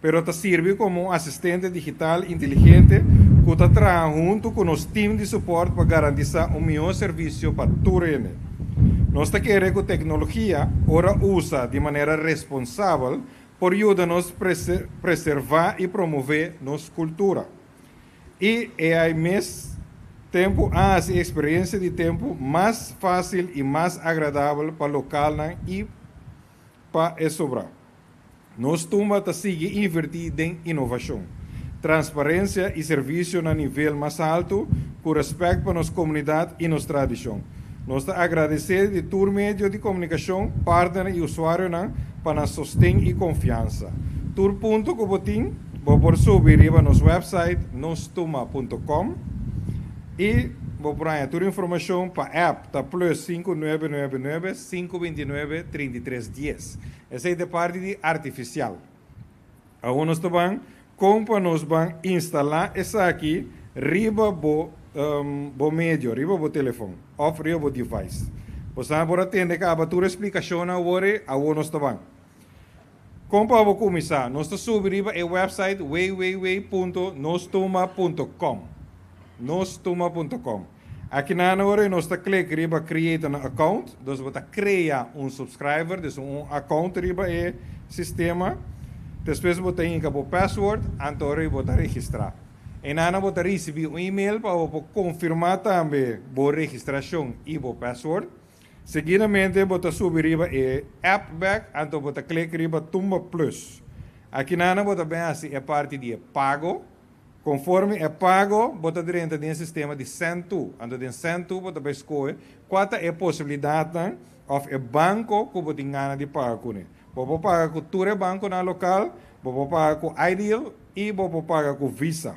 J: pero te serve como um assistente digital inteligente que te trabalha junto com os times de suporte para garantizar um melhor serviço para todo mundo. Nós queremos que a tecnologia ora usa de maneira responsável por ajudar-nos a preservar e promover nossa cultura. E ao mesmo tempo, há a experiência de tempo mais fácil e mais agradável para o local e para sobrar. Nós estamos a seguir invertir em inovação, transparência e serviço no nível mais alto, com respeito para nossa comunidade e nossa tradição. Nós agradecemos de todo meio de comunicação, partner e usuário para sustento e confiança. Todo ponto que você pode subir para nosso website, nostuma.com, e vou pôr toda a informação para a app, tá plus 5999-529-3310. Essa é de parte de artificial. Alguns também, como nós vamos instalar essa aqui, riba bo médio, riba bo telefone, ou riba bo device. Você pode atender que a abertura explicação agora, alguns também. Como vamos começar? Nós subimos o website www.nostuma.com. Nostuma.com. Aqui na hora nós clica riba create an account, então você cria subscriber, então account riba é sistema. Depois você entra o password, então você registrar. E na hora você recebe e-mail para confirmar também a registração e o password. Seguidamente você subir riba é app back, então você clica riba Tumba Plus. Aqui na hora você vem assim a parte de pago. Conforme é pago, você dentro do sistema de Centu. Então, em Centu, você vai escolher qual é a possibilidade de banco que você tem de pagar com ele. Você paga com todo banco na local, você paga com Ideal e você paga com Visa.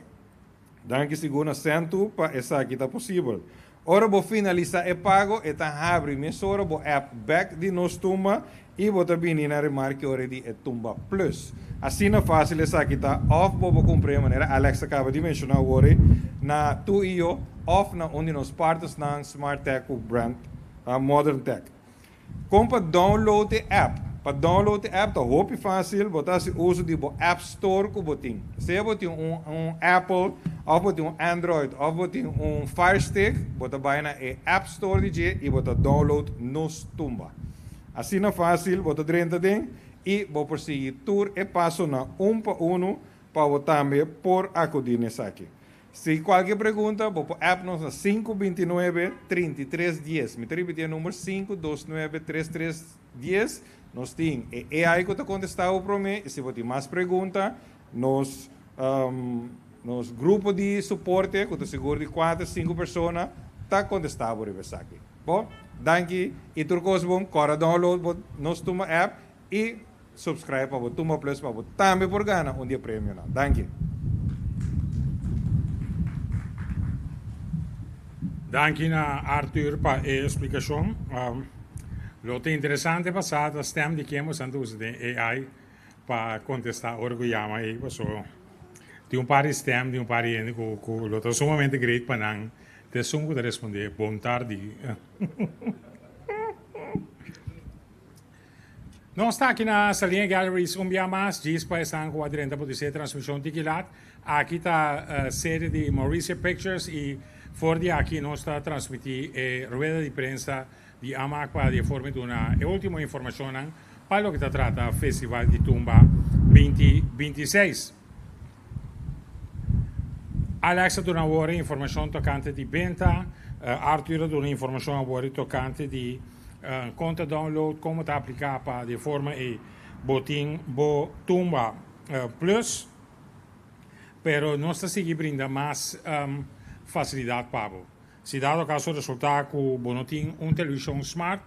J: Dan que segundo Centu, para essa aqui está possível. Ora, você finaliza o pago, e está abre mesora, o app back de nos Tumba e você vem na remarque ora de Tumba Plus. Assim não fácil essa aqui tá off bobo cumprir maneira Alex acaba de mencionar agora na tu e eu off na onde nos partes na Smart Tech o brand Modern Tech. Como para download a app, para download a app tá muito fácil, botar se uso de App Store que botin. Se você tem Apple, ou você tem Android, ou você tem Fire Stick, você vai na App Store de e você download nos Tumba. Assim não fácil, você dentro e vou prosseguir tudo e passo na para para também por acudir nessa aqui. Se qualquer pergunta, vou para app nos 529-3310. Me repetir o número 529-3310. Nós temos AI que está contestando para mim. E se você tem mais perguntas, nos grupo de suporte, que está seguro de 4, 5 pessoas, está contestando para essa aqui. Bom, danke. E tudo coisa bom, corre download nos Tumba app e subscribe para o Tumba Plus para o também por ganhar dia prêmio. Danke.
A: Danke na Arthur para a explicação. Lo que é interessante é passar a stem de que hemos antes de AI para contestar orgulhama aí, tem par de stem de par de gente que lo é sumamente great para não ter de responder. Bom tarde. Nós estamos aqui na Salinha Galleries um dia mais, diz para essa quadrenta pode ser transmissão de quilat. Aqui está a série de Mauricia Pictures e fora de aqui nós estamos transmitindo a rueda de prensa de AMAC para de forma de uma última informação para o que trata do Festival de Tumba 2026. Alexa dona agora informação tocante de venda, Arthur dona informação agora tocante de conta download, como está aplicado para de forma e botin bo Tumba Plus, pero não está seguindo brinda mais facilidade para você. Se dado caso resultar que não tem televisão smart,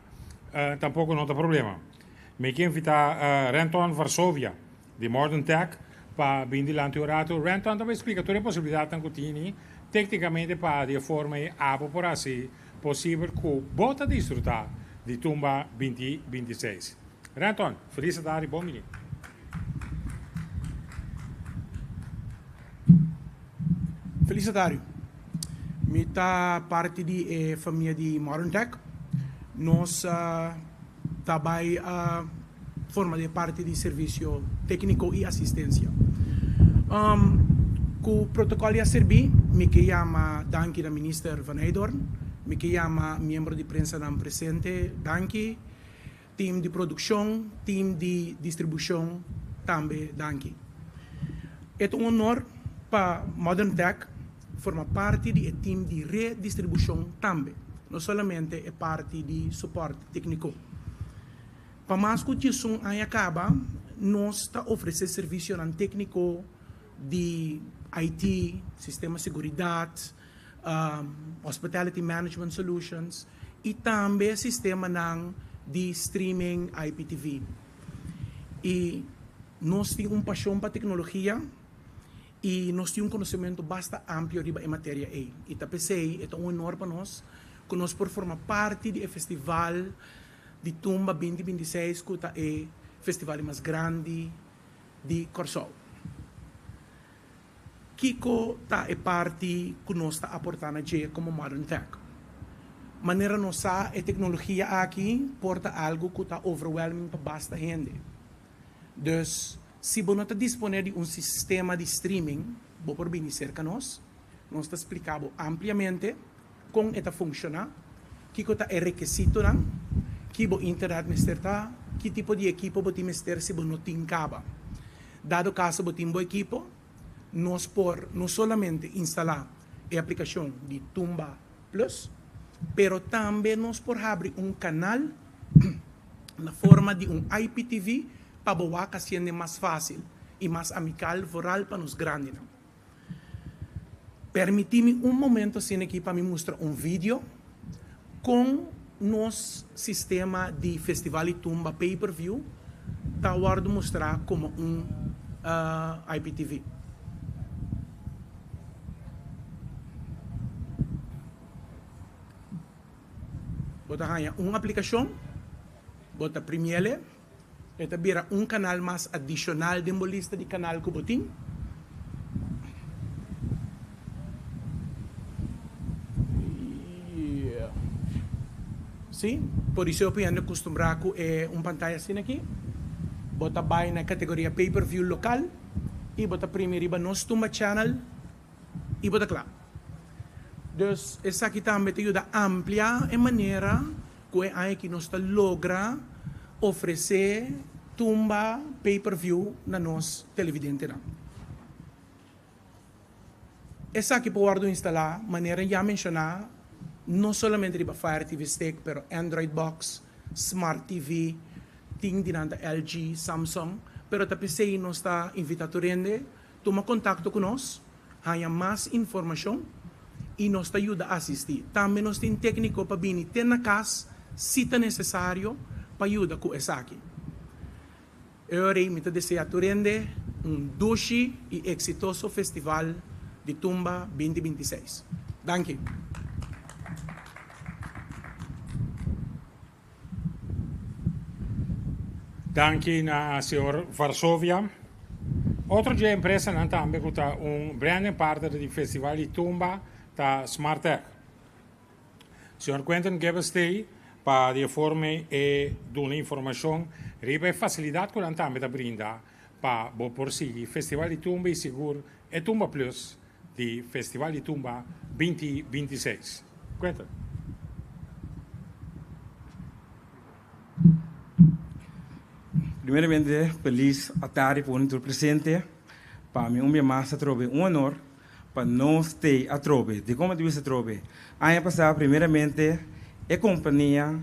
A: tampouco não tem problema. Me quero invitar Renton Varsovia, de Modern Tech, para vir delante do rato. Renton também explica toda a possibilidade que tem, tecnicamente para de forma a por assim possível que bota desfrutar de Tumba 2026. Renton, felicitari, bom menino.
K: Felicitario. Mi tá parte de família de Modern Tech. Nós também forma de parte de serviço técnico e assistência. Com o protocolo a servir, me que chama Danke da Minister Van Heydorn, me que chama membro de prensa da presente, Danke, team de produção, team de distribuição, também Danke. É um honor para Modern Tech formar parte do time de redistribuição também, não somente é parte de suporte técnico. Para mais que isso aí acaba, nós está oferecendo serviço técnico de IT, sistema de seguridade, hospitality management solutions e também sistema de streaming IPTV. E nós temos paixão para tecnologia e nós temos conhecimento bastante amplo em matéria aí. E também é um honor para nós que nós por formar parte do festival de Tumba 2026, que é o festival mais grande de Corsol. Kiko é parte que nós está aportando como Modern Tech. Maneira nossa a tecnologia aqui porta algo que está overwhelming para bastante gente. Dus, se você não está disponível de sistema de streaming, você pode vir cerca de nós está explicando ampliamente como está funciona, que é requisito, que a internet está, que tipo de equipo você tem se você não tem cabo. Dado caso você tem um equipo, nós por não solamente instalar a aplicação de Tumba Plus, pero também nós por abrir canal na forma de IPTV para boa que seja mais fácil e mais amigável para nós grandes. Permite-me momento assim aqui para me mostrar vídeo com nosso sistema de festival de Tumba pay-per-view, tá guardo mostrar como IPTV. Bota ganha uma aplicação, bota Premiere, eta vira canal mais adicional de uma lista de canal que botin. Sim, por isso eu penso acostumbrar com pantalla assim aqui. Bota vai na categoria pay-per-view local e bota primeiro para nosso Tumba channel e bota claro. Dus essa aqui também te ajuda a ampliar a maneira que nós logra oferecer Tumba pay-per-view na nossa televidente. Essa aqui pode instalar, maneira já mencionar, não somente para Fire TV Stick, pero Android Box, Smart TV, ting dinanta LG, Samsung, pero também se nós está invitado a rende, toma contato conosco, há mais informação e nos ajuda a assistir. Também nós temos técnico para vir ter na casa, se é necessário, para ajudar com essa aqui. Eu me desejo a rende doce e exitoso festival de Tumba 2026. Danke.
A: Danke na senhor Varsovia. Outro dia a empresa não também está grande parte do festival de Tumba da Smart Tech. Senhor Quentin Gebestey para de forma e dar informação riba facilidade que nós também brinda para por si festival de Tumba e seguro e Tumba Plus de festival de Tumba 2026. Quentin.
L: Primeiramente, feliz a tarde por estar presente. Para mim, mais trove honor para nós ter a trove. De como tu viste a trove? Ano passado, primeiramente, a companhia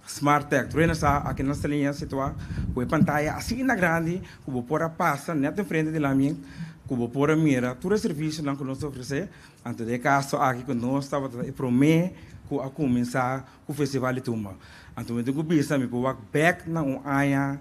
L: Smart Tech. Tu está aqui na linha situada com a pantalla assim na grande, que você pode passar neto em frente de lá minha, que você pode mirar todo o serviço que nós oferecemos. Antes de caso aqui que nós estava promete que a começar o festival de Tumba. Então, eu tenho visto me pôr back na ano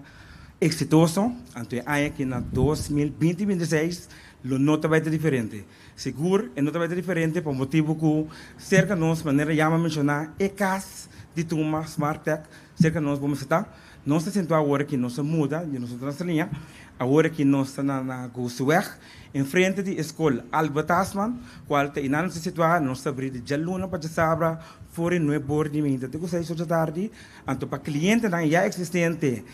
L: exitoso, então aí que na 2026 lo nota vai ser diferente. Seguro, a nota vai ser diferente por motivo que cerca de nós, maneira já mencionar, é casa de Tumba Smart Tech, cerca de nós vamos estar nós sentimos agora que nós muda, de nossa linha, agora que nós estamos na Gosuweg, em frente da escola Alba Tasman, qual tem na nossa situação, nós abrimos de luna para sabra, fora no bordimento, de 6 da tarde, então para cliente já existente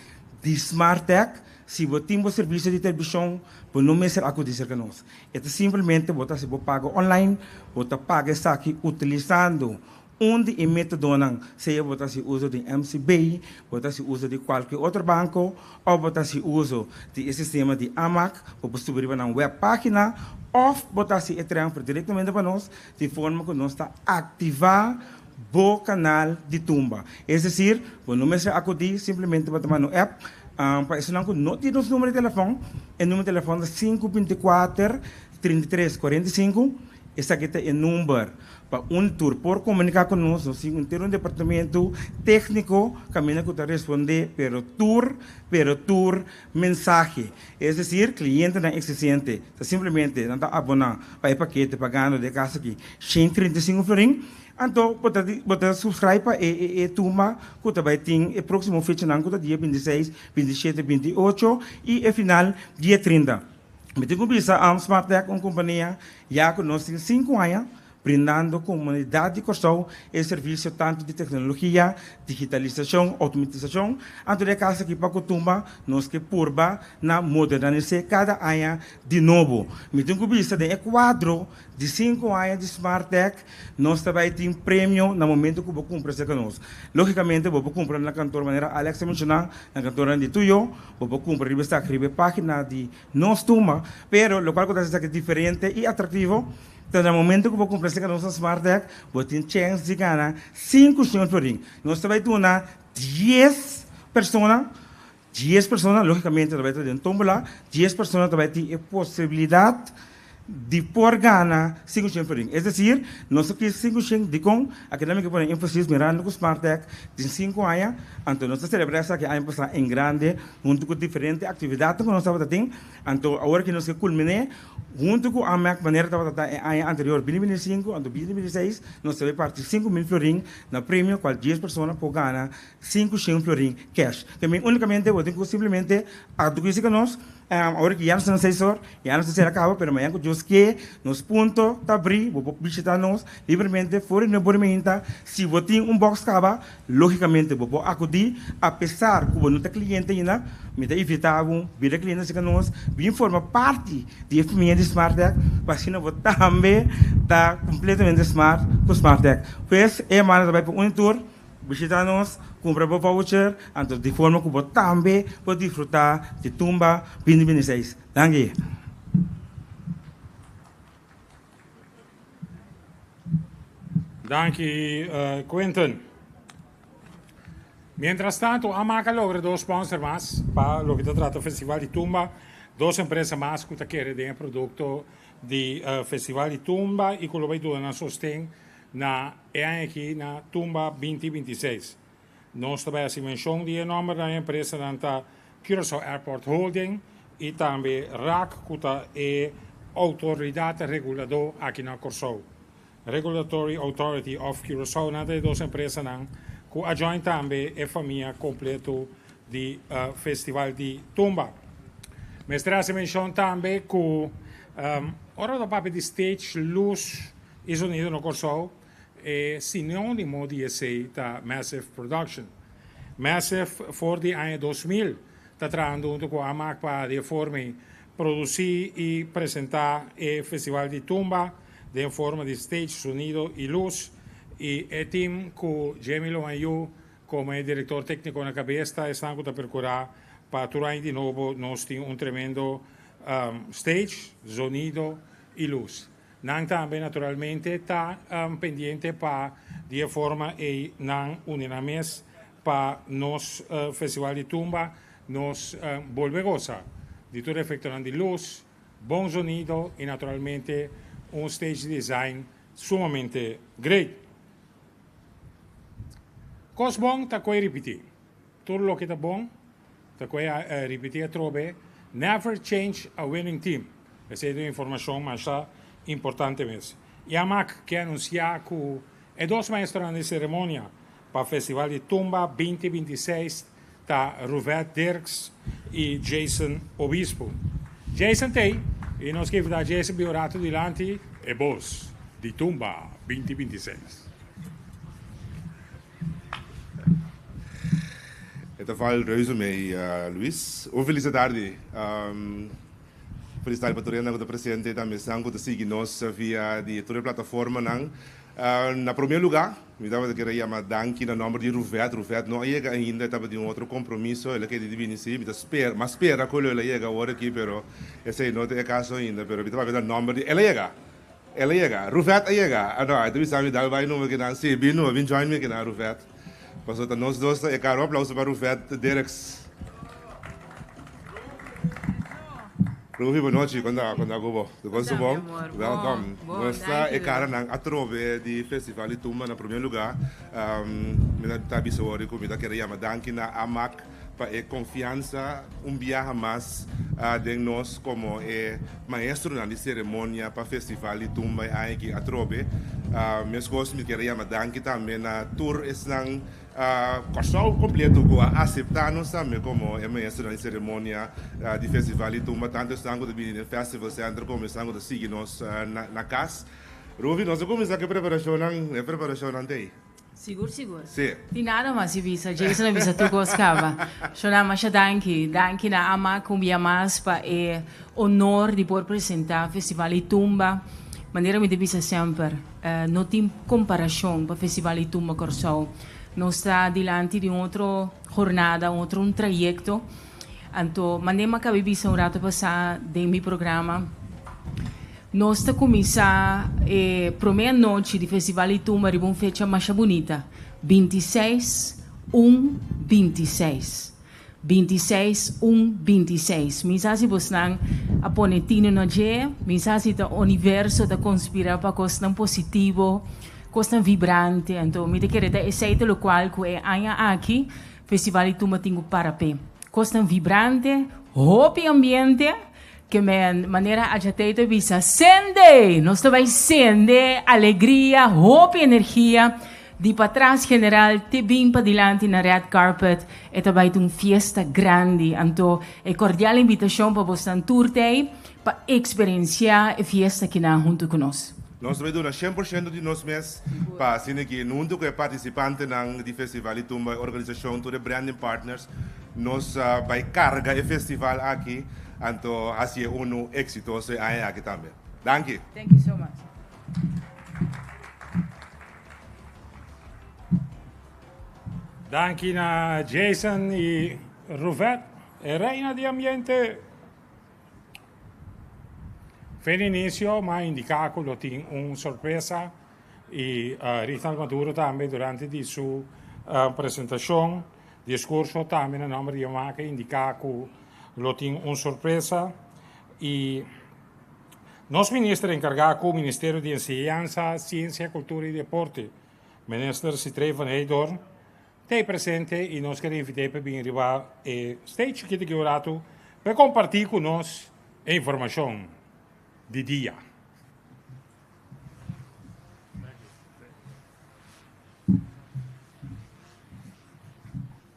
L: de Smart Tech, se você tem um serviço de televisão, por não me ser acontecer com nós. É simplesmente você se paga online, você paga isso aqui utilizando onde e método não, seja você se usa de MCB, você se usa de qualquer outro banco, ou você se usa de sistema de AMAC, você subir na web página, ou você se entra diretamente para nós, de forma que nós está ativar o canal de tumba. É decir, por não me ser acontecer, simplesmente você tomar no app, para isso não tem nosso número de telefone, o número de telefone é 524-3345, esse aqui é o número para tour por comunicar conosco, ter departamento técnico, caminha que está responder, pero tour, mensagem. É decir, cliente não é existente, simplesmente não está abonado para o paquete pagando de casa aqui, 135 florim. Então, você subscreve para a turma que vai ter o próximo fecha no dia 26, 27, 28 e, final, dia 30. Me tenho que a Smart Tech, uma companhia já que nós temos 5 anos, brindando comunidade de Corsol e serviço tanto de tecnologia, digitalização, automatização. Então, de casa aqui para Cotumba, nós que purba na modernizar cada ano de novo. Me tenho que de quadro de 5 anos de Smart Tech, nós também temos prêmio no momento que você compra esse conosco. Logicamente, você compra na cantora maneira Alex mencionou, na cantora de Tuyo, você compra revista, escreve página de nós turma, pero lo qual é diferente e atrativo. Então, no momento que você compra esse conosco Smart Tech, você tem chance de ganhar 5 milhões por ano. Nós também temos 10 pessoas, logicamente, vai ter um tombola, 10 pessoas também têm a possibilidade de por ganhar 5 milhões por ano. É decir, nós aqui 5 milhões de com, académica por ênfase mirando com Smart Tech de 5 anos, então nós celebramos que a empresa em grande, junto com diferentes atividades que nós estamos tendo, então agora que nós culminamos, junto com a maneira que nós estamos em ano anterior, 2025, então 2026, nós vamos partir 5 mil florim na prêmio, qual 10 pessoas podem ganhar 5 milhões florim cash. Que unicamente, eu tenho simplesmente a do que nós, agora que já não sei só, já não sei se acaba, mas amanhã que nos pontos tá abrir, vou visitar nós livremente fora no movimento. Se você tem box acaba, logicamente vou acudir, apesar que você não tem cliente ainda, me dá evitável vir cliente que nós, vir forma parte de família de Smart Tech, para assim você também está completamente smart com Smart Tech. Pois é mais para um tour, visitar-nos, comprar o voucher, então de forma que você também pode desfrutar de Tumba 2026. Danke.
A: Danke, Quentin. Mientras tanto, AMAC logra 2 sponsors más para lo que se trata del Festival de Tumba, 2 empresas más que quieren de producto del Festival de Tumba y que lo vai a sostén na aquí na Tumba 2026. Nós também se menciona o nome da empresa da Curaçao Airport Holding e também RAC, que é a autoridade reguladora aqui na Curaçao. Regulatory Authority of Curaçao, na de 2 empresas que adjoin também a família completa do Festival de Tumba. Mas se menciona também que ora do papel de stage, luz e sonido no Curaçao é sinônimo de essa Massive Production. Massive, for de ano 2000, está trazendo junto com a AMAC para de forma produzir e apresentar o Festival de Tumba de forma de stage, sonido e luz. E o time que Jamie Loanyu, como diretor técnico na cabeça, está a procurar para turar de novo. Nós temos tremendo stage, sonido e luz. Nang também, naturalmente, está pendiente para, de forma e não unanimamente, para nos Festival de Tumba, nos volver a gozar de todo efecto de luz, bom sonido e, naturalmente, stage design sumamente great. Cos bom, está com repetir. Tudo o que está bom, está com repetir a trobe. Never change a winning team. Essa é uma informação mais importante mesmo. E a AMAC que anunciar que é 2 maestros de cerimônia para o Festival de Tumba 2026 tá Ruvet Dirks e Jason Obispo. Jason tem, e nós queremos dar Jason Biorato dilante, e boss, de Tumba 2026.
M: Então, falo resume, Luís. Feliz tarde. Feliz tarde para todos os presentes também estão que seguem nós via de toda a plataforma. Na primeiro lugar, me dava que queria chamar Danke no nome de Ruvet. Ruvet não chega ainda, estava de outro compromisso, ele quer dividir se, mas espera que ele chega agora aqui, pero esse não é caso ainda, pero me estava vendo o nome de ele chega, Ruvet chega. Não, então sabe dar vai no que não se bem no vem join me que na Ruvet. Passou a nós dois é caro aplauso para Ruvet Dirks. Ruvi, boa noite, quando agobo. Tudo bom? Welcome. Nós é cara nang atrove de festival de Tumba na primeiro lugar. Me dá bisori com me dá querer chamar Danke na AMAC para a confiança viaje mais de nós como maestro na cerimônia para festival de Tumba aqui atrove. Meus gostos me querer chamar Danke também na tour estão Casal completo com aceitar-nos também como maestro na cerimônia de festival de Tumba, tanto estão de vir no festival centro como estão de seguir nos na casa. Ruvi, nós começamos a preparação ante.
N: Seguro.
M: Sim.
N: Di nada mas ibisa, Jason ibisa tu goscava. Chama siya danke na ama kumbia mas pa honor de por apresentar festival de Tumba. Maneira me devisa sempre, não tem comparação para festival de Tumba Corsol. Nós está diante de outra jornada, um trajecto. Então, manema que vivisa um rato passar de meu programa. Nós está começar a primeira noite de Festival de Tumba, uma fecha mais bonita. 26/1/26. 26/1/26. Mensagem você a ponetino no dia, mensagem do universo da conspirar para coisa positivo. Costa vibrante, então me querida é aceito o qual que é aqui festival de Tumba tingo para pé. Costa vibrante, hope ambiente que me maneira agitada visa sende, nós vai sende alegria, hope energia de para trás general te bem para dilante na red carpet e também uma fiesta grande, então é cordial invitação para você turte para experienciar a fiesta que na junto conosco.
M: Nós vamos dar 100% de nós mesmos para assim que não que participante ng festival de Tumba organização todos branding partners nós vai carregar o festival aqui então assim é exitoso aqui também. Danke.
N: Thank you so much.
A: Danke na Jason e Ruvet, reina de ambiente. Fue inicio, ma indicato lo tin una sorpresa e Richard Maduro también durante di su presentazione, discorso también a nome di Yamaha indicato lo tin una sorpresa e nostro ministro encargato Ministero di Enseñanza, Ciencia, Cultura e Deporte, ministro Sitrey van Heydorn, te presente e nos queremos invitar para vir arriba e stage que te giurato per compartir con nos informazione di dia.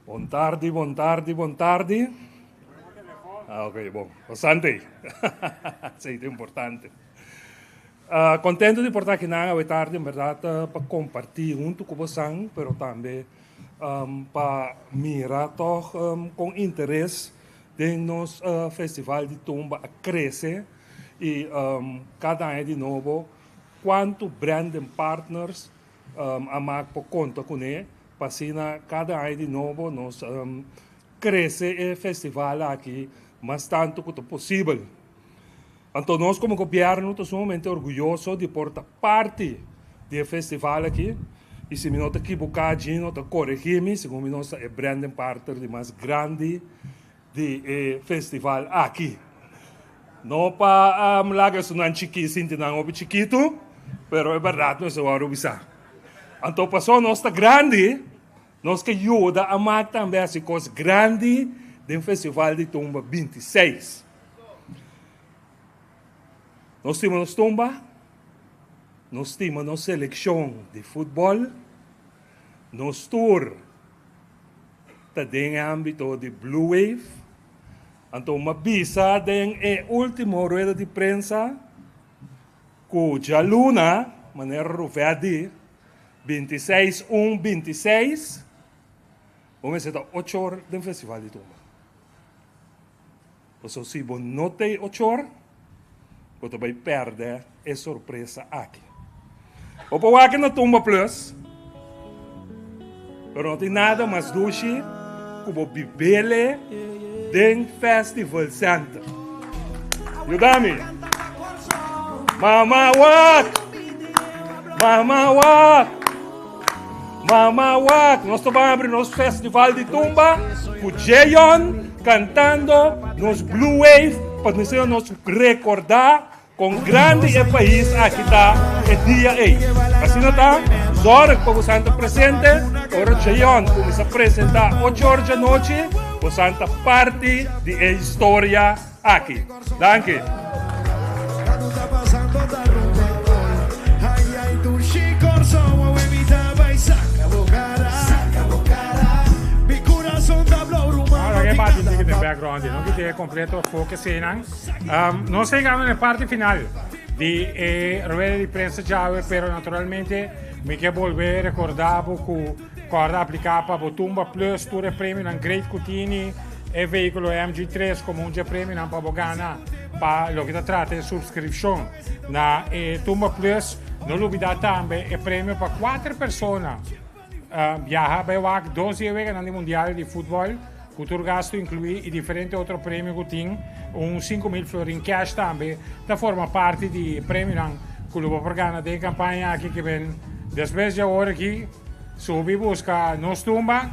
O: Buon tardi. Ok, bom. Bastante. Sì, è importante. Contento di portare qui a tardi, in verità, per compartir junto con voi, però anche per mirar con interesse del nostro festival di Tumba a crescere e cada anno di nuovo quanto branding partners a MAC può conta con noi, per cada anno di nuovo nos cresce il festival aqui mais tanto quanto possível. Então nós como governo estamos muito orgulhosos de portar parte do festival aqui e se me não está equivocado, não está corrigindo, segundo nós é branding partner de mais grande do festival aqui. Não para lá que não chiquito, sinto não é chiquito, mas é verdade, nós vamos usar. Então passou nossa grande, nós que ajuda a marcar também essa coisa grande do festival de Tumba 26. Nós temos Tumba, nós temos nossa seleção de futebol, nós tour tem âmbito de Blue Wave. Então, uma bisa tem a última rueda de prensa com a Luna, maneira Ruvedi, 26/1/26, vamos ser 8 horas do Festival de Tumba. Então, se você não tem 8 horas, você vai perder a surpresa aqui. O povo aqui na Tumba Plus, pero não tem nada mais doce como bibele do Festival Center. Yudami, Mama Wak, Mama Wak, Mama Wak. Nós vamos abrir nosso Festival de Tumba com Jayon cantando nos Blue Wave para nos recordar com grande e país aqui está o dia aí. Assim não está? Zorg para o Santo presente. Agora Jayon começa a apresentar 8 horas da noite. O Santa parte da história aqui. Danke.
A: Agora que bate no background, não que tenha completo foco cena. Nós chegamos na parte final de rueda de prensa chave, pero naturalmente me quero volver a recordar que corda aplicada para o Tumba Plus, todo o prêmio na Great Cutini e veículo MG3 como um prêmio na Pabogana para o que trata de subscrição na Tumba Plus. Não olvidar também o prêmio para 4 pessoas. Viajar para o 12 vezes no Mundial de Futebol. O gasto inclui e diferente outro prêmio que tem, 5.000 florin cash também, da forma parte de prêmio que o programa de campanha aqui que vem depois de hora aqui, subir busca nos tumba,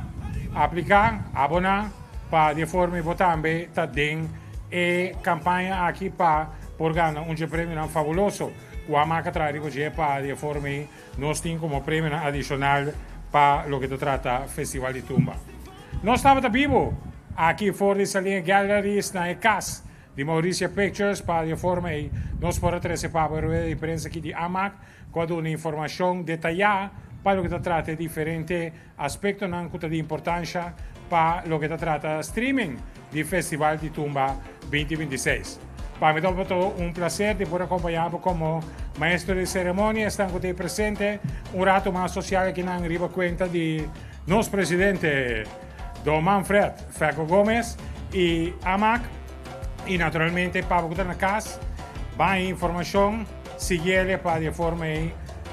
A: aplicar, abonar, para de forma que também tá dentro e campanha aqui para programa prêmio fabuloso, o a marca traz para de forma que nós temos como prêmio adicional para o que trata Festival de Tumba. Nós estamos vivo aqui fora de Salinha Galleries na casa de Mauricia Pictures para de forma que nós podemos trazer para a rueda de prensa aqui de AMAC com uma informação detalhada para o que trata de diferentes aspectos de importância para o que trata streaming do Festival de Tumba 2026. Para mim é todo um prazer de poder acompanhar como maestro de cerimônia, estão aqui presente rato mais social aqui na riba conta de nosso presidente Don Manfred Feco Gomes e AMAC e naturalmente para o na casa vai informação seguir para de forma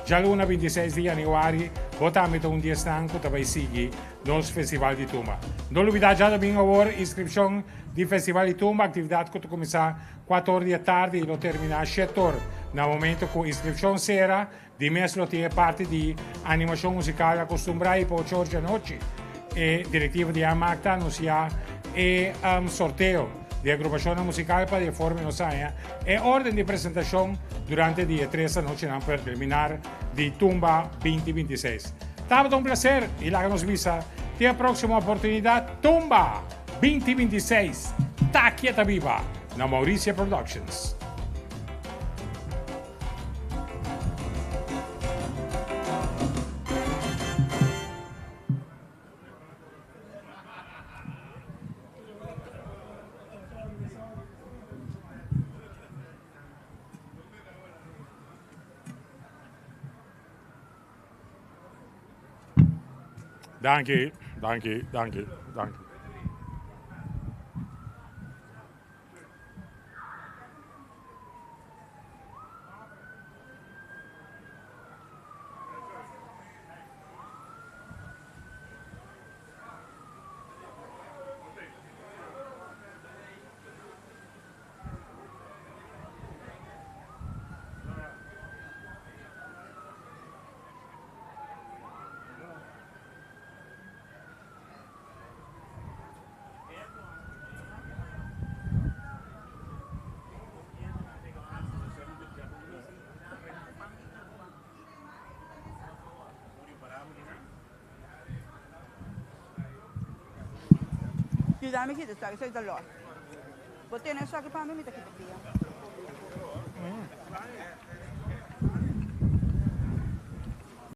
A: já luna 26 de januário votamos um dia estanco também seguir nosso Festival de Tumba. Não olvidar já domingo agora inscrição do Festival de Tumba, atividade que começa 4 horas da tarde e não termina às 7 horas. No momento que a inscrição será de mês lo tem parte de animação musical acostumbrada para 8 horas da noite. E diretiva de AMAC anuncia e sorteio de agrupação musical para de forma não saia e ordem de apresentação durante o dia 3 da noite para terminar de Tumba 2026. Estava um prazer e lá nos visa. Até a próxima oportunidade. Tumba 2026. Taquieta Viva na Mauricia Productions. Danke.
F: Dame aqui, está aqui, está lá. Botei nessa aqui para mim, está aqui.